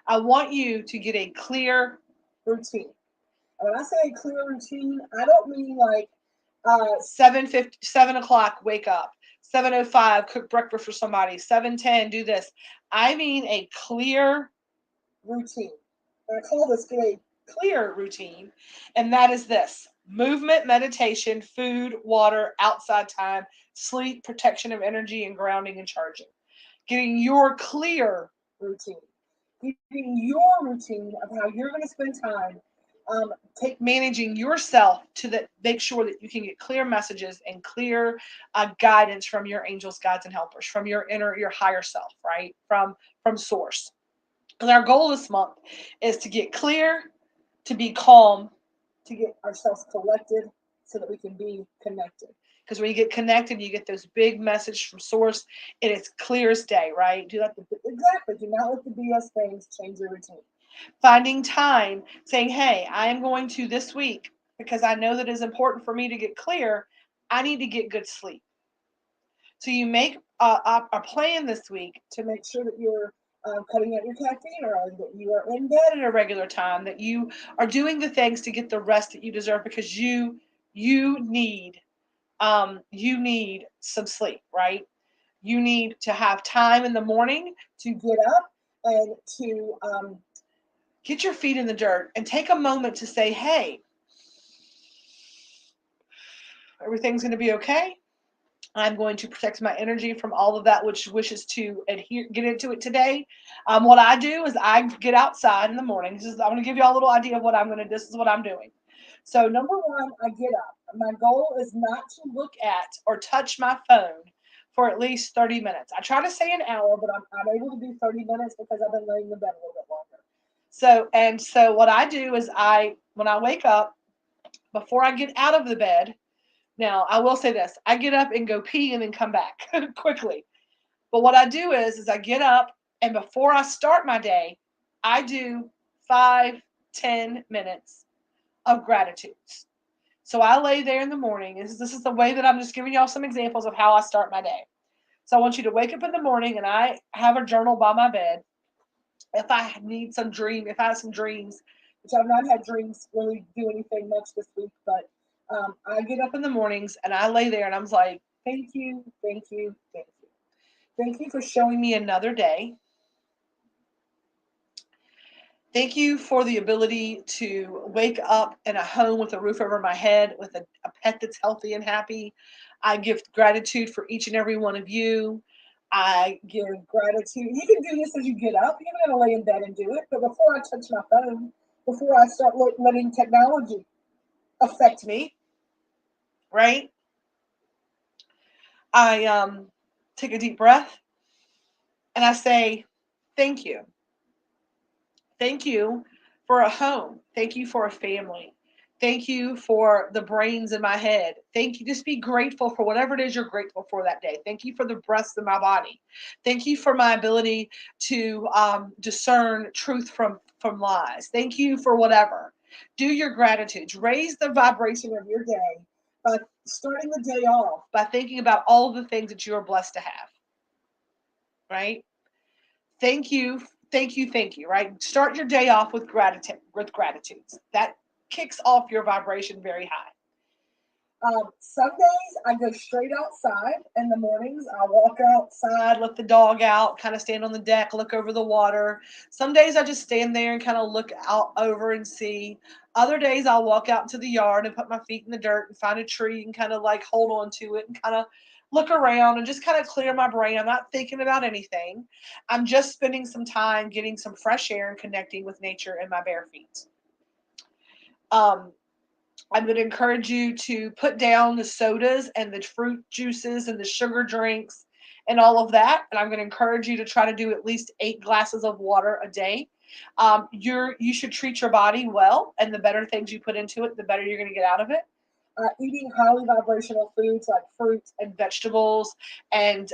I want you to get a clear routine. And when I say a clear routine, I don't mean like 7 o'clock, wake up. 7:05, cook breakfast for somebody. 7:10, do this. I mean a clear routine. And I call this a clear routine, and that is this: movement, meditation, food, water, outside time, sleep, protection of energy, and grounding and charging. Getting your clear routine, getting your routine of how you're going to spend time, take managing yourself to that, make sure that you can get clear messages and clear guidance from your angels, guides, and helpers, from your higher self, right? From source. And our goal this month is to get clear, to be calm, to get ourselves collected so that we can be connected. Because when you get connected, you get those big messages from source, and it's clear as day, right? Exactly. Do not let the BS things change your routine. Finding time, saying, hey, I am going to this week, because I know that it's important for me to get clear, I need to get good sleep. So you make a plan this week to make sure that you're cutting out your caffeine early, that you are in bed at a regular time, that you are doing the things to get the rest that you deserve, because you need some sleep, right? You need to have time in the morning to get up and to get your feet in the dirt and take a moment to say, hey, everything's going to be okay. I'm going to protect my energy from all of that which wishes to get into it today. What I do is I get outside in the morning. I'm going to give you all a little idea of what I'm going to do. This is what I'm doing. So number one, I get up. My goal is not to look at or touch my phone for at least 30 minutes. I try to say an hour, but I'm able to do 30 minutes because I've been laying in bed a little bit longer. So what I do is when I wake up, before I get out of the bed, now, I will say this: I get up and go pee and then come back quickly. But what I do is I get up, and before I start my day, I do 5-10 minutes of gratitudes. So I lay there in the morning. This is the way that I'm just giving y'all some examples of how I start my day. So I want you to wake up in the morning, and I have a journal by my bed. If I have some dreams, which I've not had dreams really do anything much this week, but I get up in the mornings and I lay there and I'm like, thank you, thank you, thank you. Thank you for showing me another day. Thank you for the ability to wake up in a home with a roof over my head, with a pet that's healthy and happy. I give gratitude for each and every one of you. I give gratitude. You can do this as you get up. You're not going to lay in bed and do it. But before I touch my phone, before I start letting technology affect me, right? I take a deep breath and I say, thank you. Thank you for a home. Thank you for a family. Thank you for the brains in my head. Thank you. Just be grateful for whatever it is you're grateful for that day. Thank you for the breaths in my body. Thank you for my ability to discern truth from lies. Thank you for whatever. Do your gratitudes. Raise the vibration of your day by starting the day off by thinking about all of the things that you are blessed to have. Right? Thank you, thank you, thank you, right? Start your day off with gratitudes. That kicks off your vibration very high. Some days I go straight outside in the mornings. I walk outside, let the dog out, kind of stand on the deck, look over the water. Some days I just stand there and kind of look out over and see. Other days I'll walk out into the yard and put my feet in the dirt and find a tree and kind of like hold on to it and kind of look around and just kind of clear my brain. I'm not thinking about anything. I'm just spending some time getting some fresh air and connecting with nature in my bare feet. Um, I'm going to encourage you to put down the sodas and the fruit juices and the sugar drinks and all of that. And I'm going to encourage you to try to do at least 8 glasses of water a day. You should treat your body well, and the better things you put into it, the better you're going to get out of it. Eating highly vibrational foods like fruits and vegetables and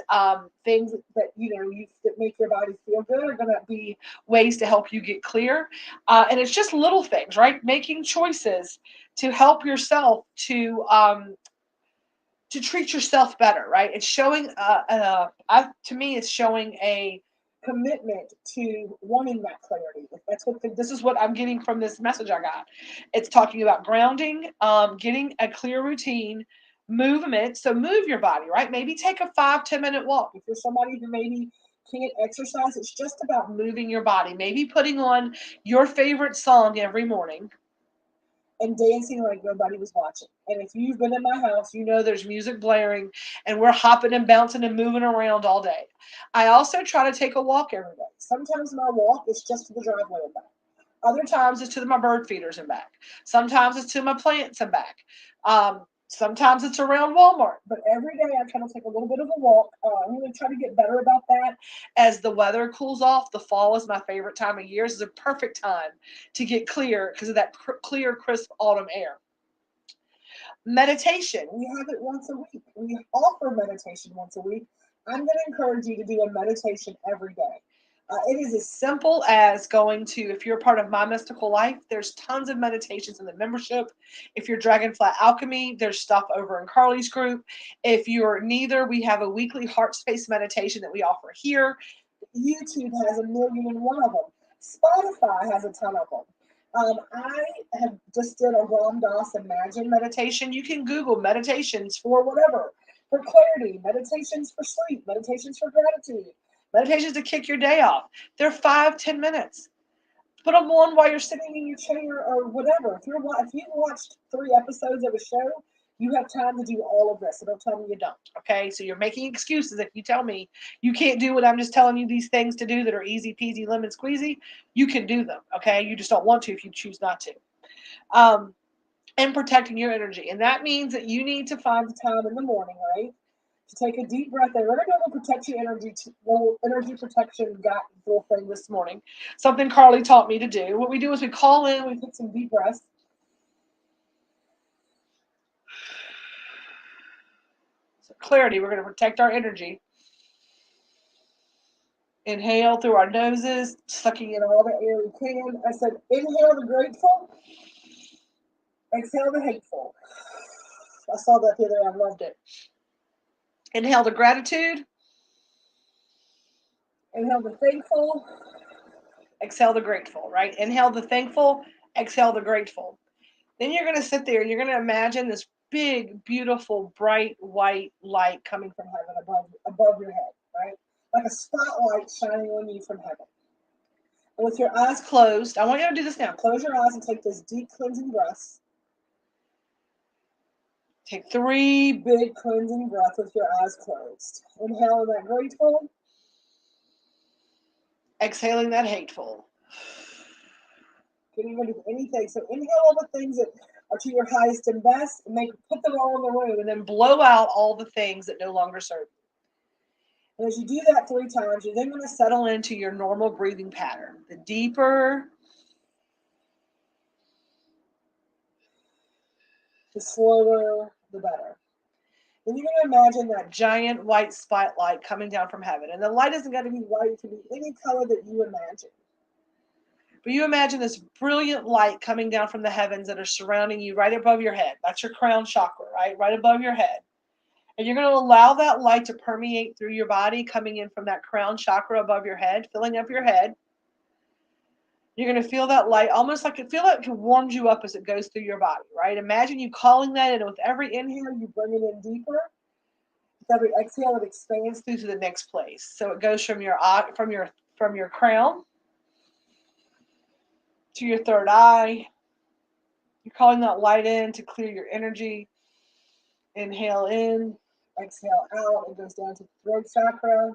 things that that make your body feel good are going to be ways to help you get clear. And it's just little things, right? Making choices to help yourself to treat yourself better, right? It's showing to me, it's showing a commitment to wanting that clarity. That's what this is what I'm getting from this message I got. It's talking about grounding, getting a clear routine, movement. So move your body, right? Maybe take a 5-10 minute walk. If you're somebody who maybe can't exercise, it's just about moving your body. Maybe putting on your favorite song every morning and dancing like nobody was watching. And if you've been in my house, you know there's music blaring and we're hopping and bouncing and moving around all day. I also try to take a walk every day. Sometimes my walk is just to the driveway and back. Other times it's to my bird feeders and back. Sometimes it's to my plants and back. Sometimes it's around Walmart. But every day I try to take a little bit of a walk. I'm going to try to get better about that as the weather cools off. The fall is my favorite time of year. It's a perfect time to get clear because of that clear, crisp autumn air. Meditation. We have it once a week. We offer meditation once a week. I'm going to encourage you to do a meditation every day. It is as simple as going to, if you're part of My Mystical Life, there's tons of meditations in the membership. If you're Dragonfly Alchemy, there's stuff over in Carly's group. If you're neither, we have a weekly heart space meditation that we offer here. YouTube has 1,000,001 of them. Spotify has a ton of them. I have just did a Ram Dass Imagine meditation. You can Google meditations for whatever, for clarity, meditations for sleep, meditations for gratitude, meditations to kick your day off. They're 5-10 minutes. Put them on while you're sitting in your chair or whatever. If you watched 3 episodes of a show, you have time to do all of this. So don't tell me you don't. Okay, so you're making excuses if you tell me you can't do what I'm just telling you these things to do that are easy peasy lemon squeezy. You can do them. Okay, you just don't want to if you choose not to. And protecting your energy, and that means that you need to find the time in the morning, right? To take a deep breath in. We're going to go protect your energy, little energy protection got little thing this morning. Something Carly taught me to do. What we do is we call in, we take some deep breaths. So clarity, we're going to protect our energy. Inhale through our noses, sucking in all the air we can. I said, inhale the grateful, exhale the hateful. I saw that the other day, I loved it. Inhale the gratitude. Inhale the thankful. Exhale the grateful, right? Inhale the thankful, exhale the grateful. Then you're going to sit there and you're going to imagine this big, beautiful, bright, white light coming from heaven above your head, right? Like a spotlight shining on you from heaven. And with your eyes closed, I want you to do this now. Close your eyes and take this deep cleansing breaths. Take 3 big cleansing breaths with your eyes closed. Inhaling that grateful. Exhaling that hateful. Getting rid of anything. So inhale all the things that are to your highest and best and put them all in the room and then blow out all the things that no longer serve you. And as you do that 3 times, you're then going to settle into your normal breathing pattern. The deeper, the slower, the better. Then you're going to imagine that giant white spotlight coming down from heaven. And the light isn't going to be white, it can be any color that you imagine. But you imagine this brilliant light coming down from the heavens that are surrounding you right above your head. That's your crown chakra, right? Right above your head. And you're going to allow that light to permeate through your body, coming in from that crown chakra above your head, filling up your head. You're going to feel that light, almost like it warms you up as it goes through your body, right? Imagine you calling that in. With every inhale, you bring it in deeper. With every exhale, it expands through to the next place. So it goes from your crown to your third eye. You're calling that light in to clear your energy. Inhale in, exhale out. It goes down to the throat chakra,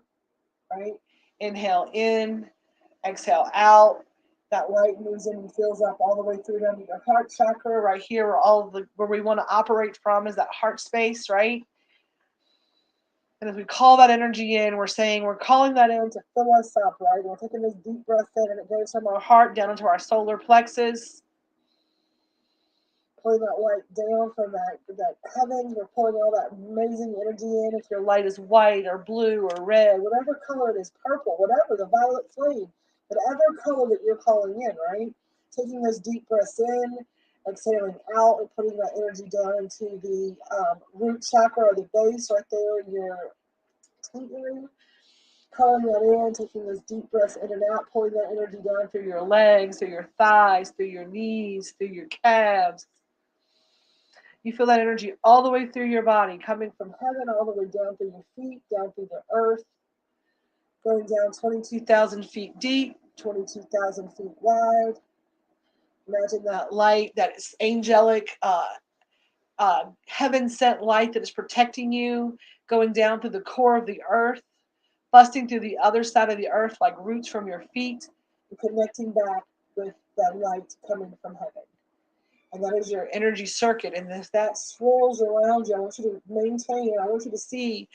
right? Inhale in, exhale out. That light moves in and fills up all the way through down to your heart chakra, right here, where we want to operate from is that heart space, right? And as we call that energy in, we're calling that in to fill us up, right? We're taking this deep breath in, and it goes from our heart down into our solar plexus. Pulling that light down from that heavens. We're pulling all that amazing energy in. If your light is white or blue or red, whatever color it is, purple, whatever, the violet flame, whatever color that you're calling in, right? Taking those deep breaths in, exhaling out, and putting that energy down into the root chakra or the base right there in your taint area. Calling that in, taking those deep breaths in and out, pulling that energy down through your legs, through your thighs, through your knees, through your calves. You feel that energy all the way through your body, coming from heaven all the way down through your feet, down through the earth, going down 22,000 feet deep, 22,000 feet wide. Imagine that light, that is angelic, heaven-sent light that is protecting you, going down through the core of the earth, busting through the other side of the earth like roots from your feet, and connecting back with that light coming from heaven. And that is your energy circuit. And as that swirls around you, I want you to maintain it. I want you to see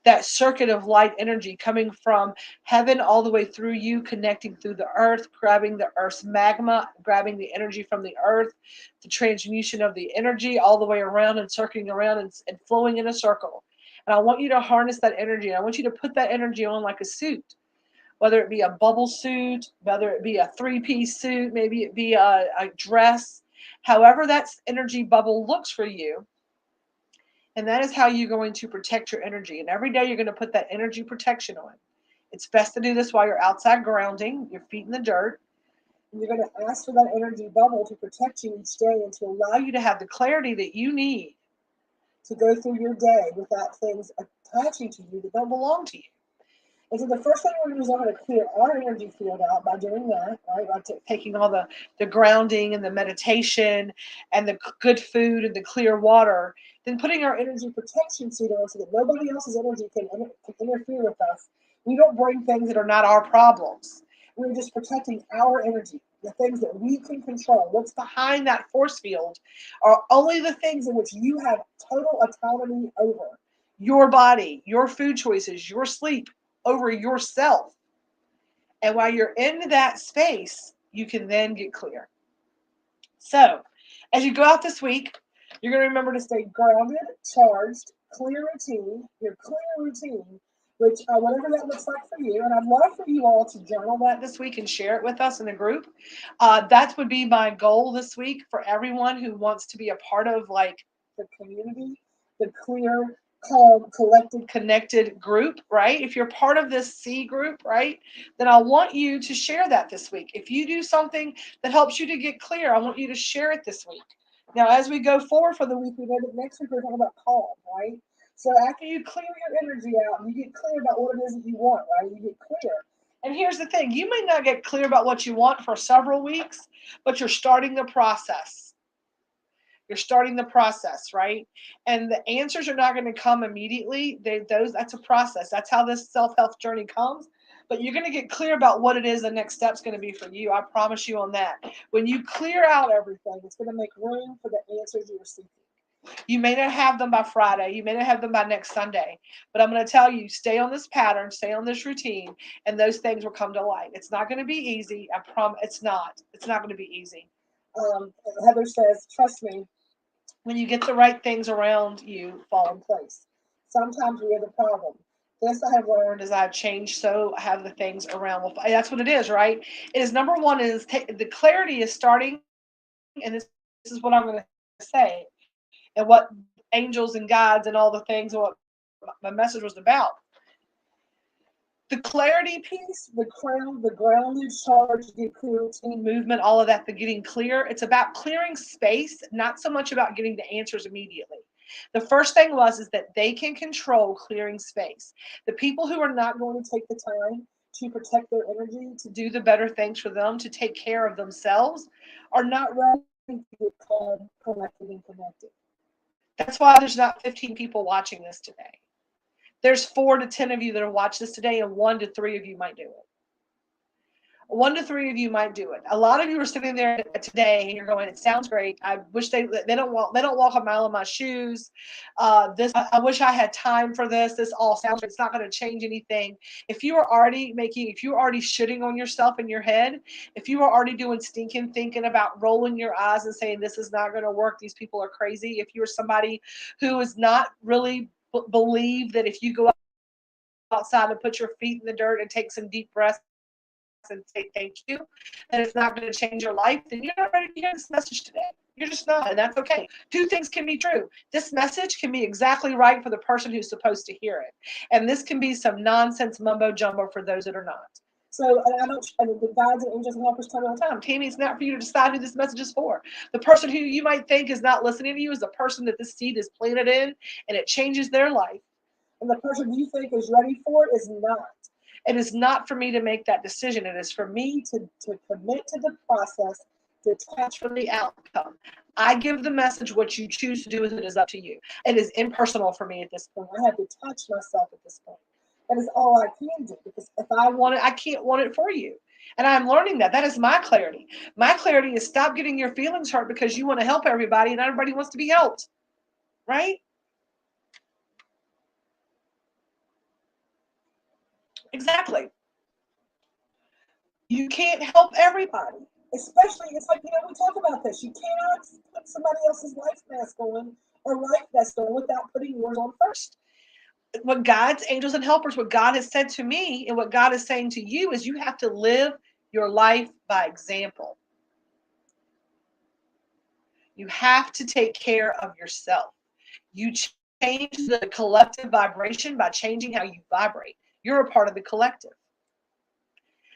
that circuit of light energy coming from heaven all the way through you, connecting through the earth, grabbing the earth's magma, grabbing the energy from the earth, the transmutation of the energy all the way around and circling around and flowing in a circle. And I want you to harness that energy. And I want you to put that energy on like a suit. Whether it be a bubble suit, whether it be a three-piece suit, maybe it be a dress, however that energy bubble looks for you. And that is how you're going to protect your energy. And every day you're going to put that energy protection on. It's best to do this while you're outside grounding, your feet in the dirt. And you're going to ask for that energy bubble to protect you each day and to allow you to have the clarity that you need to go through your day without things attaching to you that don't belong to you. And so the first thing we're going to do is I'm going to clear our energy field out by doing that, right? By taking all the grounding and the meditation and the good food and the clear water, then putting our energy protection suit on so that nobody else's energy can interfere with us. We don't bring things that are not our problems. We're just protecting our energy, the things that we can control. What's behind that force field are only the things in which you have total autonomy over. Your body, your food choices, your sleep, over yourself. And while you're in that space, you can then get clear. So, as you go out this week, you're going to remember to stay grounded, charged, clear routine, your clear routine, which whatever that looks like for you. And I'd love for you all to journal that this week and share it with us in a group. That would be my goal this week for everyone who wants to be a part of like the community, the clear, calm, collected, connected group, right? If you're part of this C group, right, then I want you to share that this week. If you do something that helps you to get clear, I want you to share it this week. Now, as we go forward for the week, we know that next week we're talking about calm, right? So after you clear your energy out, you get clear about what it is that you want, right? You get clear. And here's the thing, you may not get clear about what you want for several weeks, but you're starting the process. You're starting the process, right? And the answers are not going to come immediately. That's a process. That's how this self-help journey comes. But you're going to get clear about what it is the next step's going to be for you. I promise you on that. When you clear out everything, it's going to make room for the answers you're seeking. You may not have them by Friday. You may not have them by next Sunday. But I'm going to tell you, stay on this pattern, stay on this routine, and those things will come to light. It's not going to be easy. I promise. It's not. It's not going to be easy. Heather says, trust me, when you get the right things around you, fall in place. Sometimes we are the problem. This I have learned as I've changed, so I have the things around. Well, that's what it is, right? It is number one is the clarity is starting, and this is what I'm going to say, and what angels and guides and all the things, and what my message was about. The clarity piece, the grounded charge, get clear routine, movement, all of that, the getting clear, it's about clearing space, not so much about getting the answers immediately. The first thing is that they can control clearing space. The people who are not going to take the time to protect their energy, to do the better things for them, to take care of themselves, are not ready to get calm, collected, and connected. That's why there's not 15 people watching this today. There's 4 to 10 of you that are watching this today, and 1 to 3 of you might do it. 1 to 3 of you might do it. A lot of you are sitting there today and you're going, it sounds great. I wish they don't walk a mile in my shoes. I wish I had time for this. This all sounds, it's not going to change anything. If you are already shitting on yourself in your head, if you are already doing stinking thinking about rolling your eyes and saying this is not going to work, these people are crazy. If you're somebody who is not really believe that if you go outside and put your feet in the dirt and take some deep breaths and say thank you, and it's not going to change your life, then you're not ready to hear this message today. You're just not, and that's okay. 2 things can be true. This message can be exactly right for the person who's supposed to hear it, and this can be some nonsense mumbo jumbo for those that are not. So the guides and angels and helpers tell me all the time, Tammy, it's not for you to decide who this message is for. The person who you might think is not listening to you is the person that this seed is planted in, and it changes their life. And the person you think is ready for it is not. It is not for me to make that decision. It is for me to commit to the process, to detach from the outcome. I give the message. What you choose to do with it is up to you. It is impersonal for me at this point. I have to touch myself at this point. That is all I can do, because if I want it, I can't want it for you. And I'm learning that. That is my clarity. My clarity is stop getting your feelings hurt because you want to help everybody and everybody wants to be helped. Right? Exactly. You can't help everybody. Especially, it's like, we talk about this. You cannot put somebody else's life mask on or life vest on without putting yours on first. What God's angels and helpers, what God has said to me and what God is saying to you is you have to live your life by example. You have to take care of yourself. You change the collective vibration by changing how you vibrate. You're a part of the collective.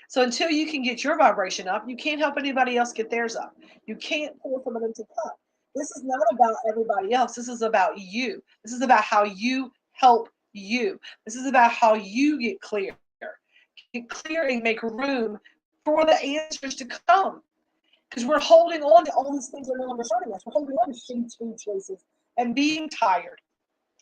So until you can get your vibration up, you can't help anybody else get theirs up. You can't pour from an empty cup. This is not about everybody else. This is about you. This is about how you help you. This is about how you get clear. Get clear and make room for the answers to come. Because we're holding on to all these things that are no longer serving us. We're holding on to shitty food choices and being tired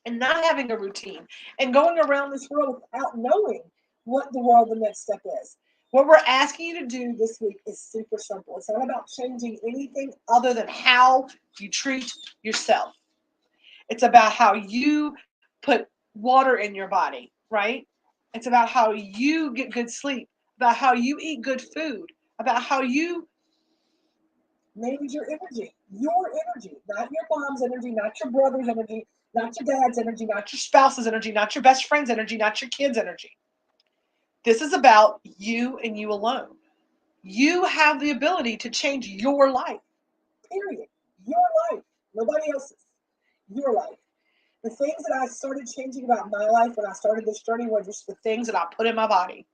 and not having a routine and going around this world without knowing what the next step is. What we're asking you to do this week is super simple. It's not about changing anything other than how you treat yourself. It's about how you put water in your body, right? It's about how you get good sleep, about how you eat good food, about how you manage your energy, not your mom's energy, not your brother's energy, not your dad's energy, not your spouse's energy, not your best friend's energy, not your kid's energy. This is about you and you alone. You have the ability to change your life. Period. Your life. Nobody else's. Your life. The things that I started changing about my life when I started this journey were just the things that I put in my body.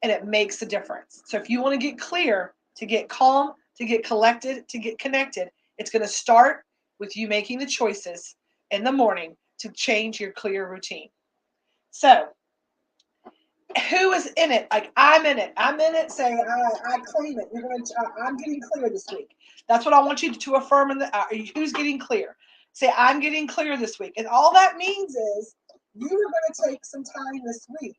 And it makes a difference. So if you want to get clear, to get calm, to get collected, to get connected, it's going to start with you making the choices in the morning to change your clear routine. So who is in it? Like, I'm in it. I'm in it saying, I claim it. I'm getting clear this week. That's what I want you to affirm in the, who's getting clear? Say, I'm getting clear this week. And all that means is you are going to take some time this week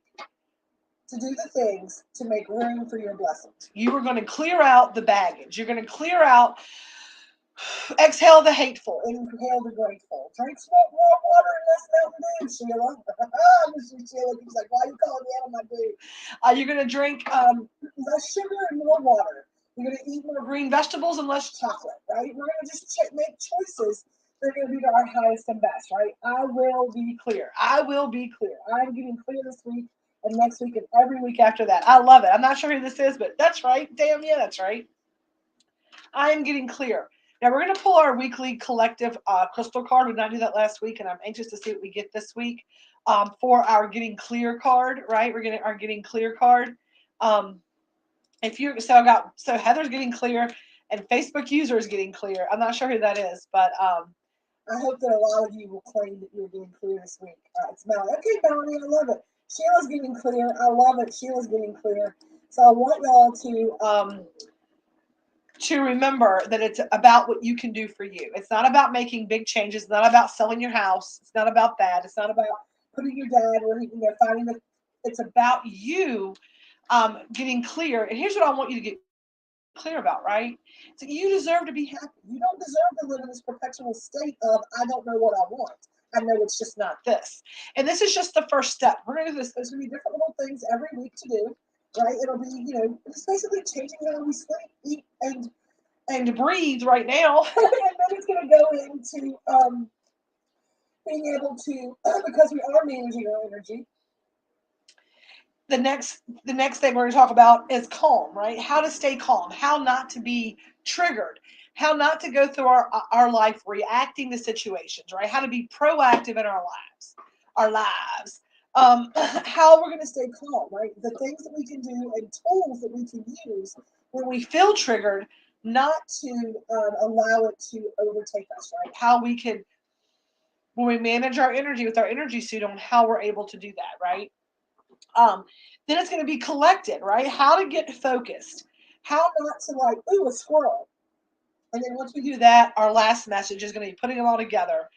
to do the things to make room for your blessings. You are going to clear out the baggage. You're going to clear out, exhale the hateful, inhale the grateful. Drink more water and less Mountain Dew, Sheila. I miss you, Sheila. She's like, why are you calling me out on my dew? You're going to drink less sugar and more water. You're going to eat more green vegetables and less chocolate, right? We're going to just make choices that are going to be to our highest and best, right? I will be clear. I will be clear. I'm getting clear this week and next week and every week after that. I love it. I'm not sure who this is, but that's right. Damn, yeah, that's right. I am getting clear. Now we're going to pull our weekly collective crystal card. We did not do that last week, and I'm anxious to see what we get this week for our getting clear card. Right, we're getting our getting clear card. If you so Heather's getting clear, and Facebook user is getting clear. I'm not sure who that is, but I hope that a lot of you will claim that you're getting clear this week. It's Melanie. Okay, Melanie, I love it. Sheila's getting clear. I love it. Sheila's getting clear. So I want y'all to remember that it's about what you can do for you. It's not about making big changes. It's not about selling your house. It's not about that. It's not about putting your dad where he can go finding the. It's about you getting clear. And here's what I want you to get clear about, right? So you deserve to be happy. You don't deserve to live in this perpetual state of I don't know what I want. I know it's just not this. And this is just the first step. We're gonna do this. There's gonna be different little things every week to do, right? It'll be, it's basically changing how we sleep, eat, and breathe right now. And then it's gonna go into being able to because we are managing our energy. The next thing we're going to talk about is calm, right? How to stay calm, how not to be triggered, how not to go through our life reacting to situations, right? How to be proactive in our lives. How we're going to stay calm, right? The things that we can do and tools that we can use when we feel triggered, not to allow it to overtake us, right? How we can, when we manage our energy with our energy suit on, how we're able to do that, right? Then it's going to be collected, right? How to get focused, how not to like, ooh, a squirrel. And then once we do that, our last message is going to be putting them all together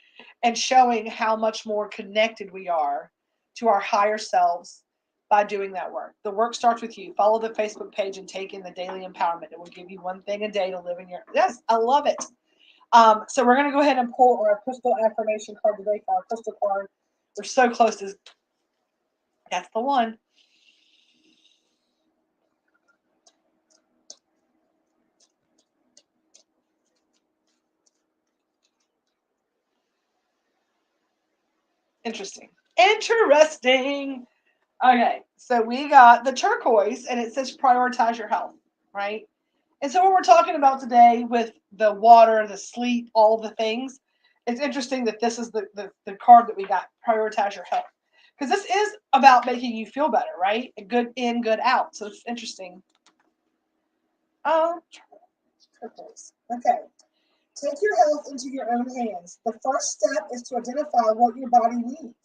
and showing how much more connected we are to our higher selves by doing that work. The work starts with you. Follow the Facebook page and take in the daily empowerment. It will give you one thing a day to live in your, yes, I love it. So we're going to go ahead and pull our crystal affirmation card today for our crystal card. We're so close to, that's the one. Interesting. Okay, so we got the turquoise, and it says prioritize your health, right? And so what we're talking about today with the water, the sleep, all the things, it's interesting that this is the card that we got, prioritize your health. Because this is about making you feel better, right? Good in, good out. So it's interesting. Turquoise. Okay. Take your health into your own hands. The first step is to identify what your body needs.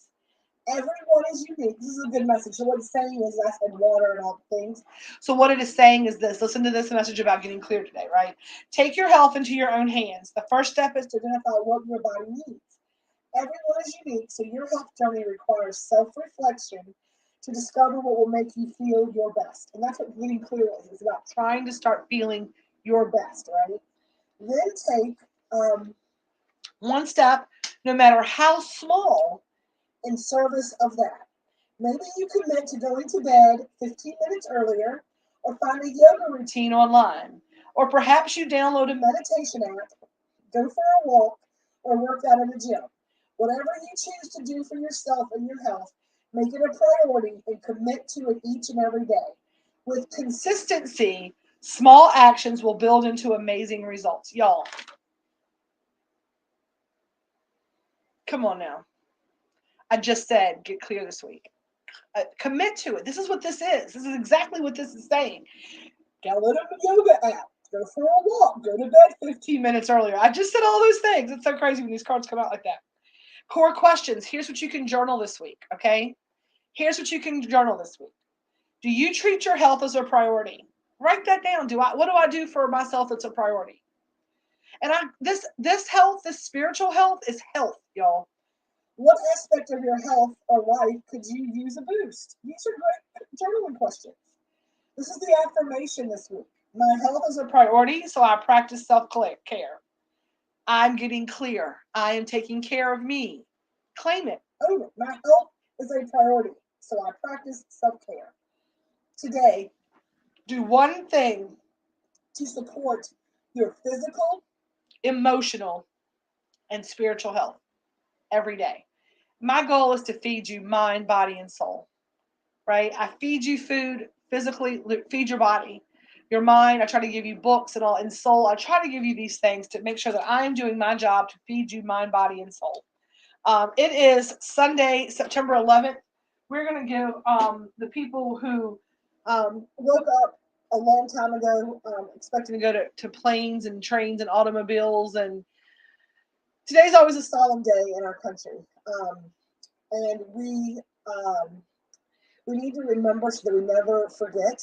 Everyone is unique. This is a good message. So what it's saying is I said water and all the things. So what it is saying is this. Listen to this message about getting clear today, right? Take your health into your own hands. The first step is to identify what your body needs. Everyone is unique, so your health journey requires self-reflection to discover what will make you feel your best. And that's what getting clear is. It's about trying to start feeling your best, right? Then take one step, no matter how small, in service of that. Maybe you commit to going to bed 15 minutes earlier, or find a yoga routine online, or perhaps you download a meditation app, go for a walk, or work out in the gym. Whatever you choose to do for yourself and your health, make it a priority and commit to it each and every day. With consistency, small actions will build into amazing results. Y'all, come on now. I just said get clear this week. Commit to it. This is what this is. This is exactly what this is saying. Download a yoga app. Go for a walk. Go to bed 15 minutes earlier. I just said all those things. It's so crazy when these cards come out like that. Core questions. Here's what you can journal this week, okay? Here's what you can journal this week. Do you treat your health as a priority? Write that down. What do I do for myself that's a priority? And this health, this spiritual health is health, y'all. What aspect of your health or life could you use a boost? These are great journaling questions. This is the affirmation this week. My health is a priority, so I practice self-care. I'm getting clear. I am taking care of me. Claim it. Own it. My health is a priority, so I practice self-care. Today, do one thing to support your physical, emotional, and spiritual health every day. My goal is to feed you mind, body, and soul, right? I feed you food physically, feed your body. your mind. I try to give you books and all, and soul. I try to give you these things to make sure that I'm doing my job to feed you mind, body, and soul. It is Sunday, September 11th. We're going to give the people who woke up a long time ago, expecting to go to planes and trains and automobiles. And today's always a solemn day in our country. And we need to remember so that we never forget.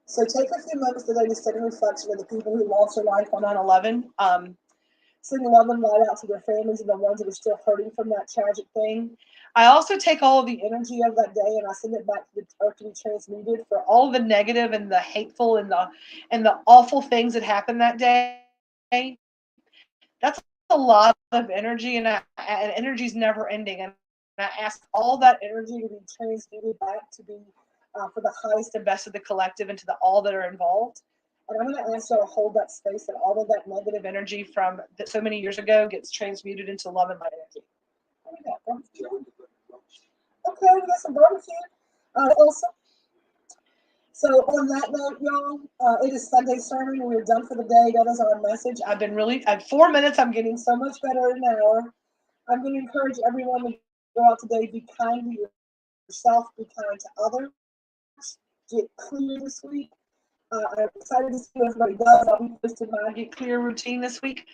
So take a few moments today to sit in reflection of the people who lost their life on 9/11. Send love and light out to their families and the ones that are still hurting from that tragic thing. I also take all of the energy of that day and I send it back to the earth to be transmuted for all the negative and the hateful and the awful things that happened that day. That's a lot of energy, and energy is never ending. And I ask all that energy to be transmuted back to be for the highest and best of the collective and to all that are involved. And I'm going to ask y'all to hold that space that all of that negative energy from so many years ago gets transmuted into love and light energy. What do we got? Barbecue? Okay, we got some barbecue. Awesome. So on that note, y'all, it is Sunday sermon. We're done for the day. That is our message. At 4 minutes, I'm getting so much better in an hour. I'm going to encourage everyone to go out today, be kind to yourself, be kind to others, get clear this week. I'm excited to see what everybody does. I'll be posting my Get Clear routine this week,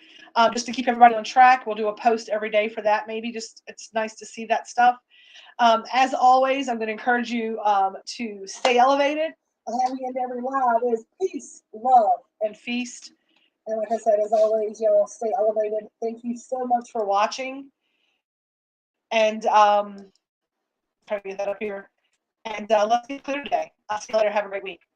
just to keep everybody on track. We'll do a post every day for that. Maybe just it's nice to see that stuff. As always, I'm going to encourage you to stay elevated. And having in every live is peace, love, and feast. And like I said, as always, y'all stay elevated. Thank you so much for watching. And try to get that up here. And let's get clear today. I'll see you later. Have a great week.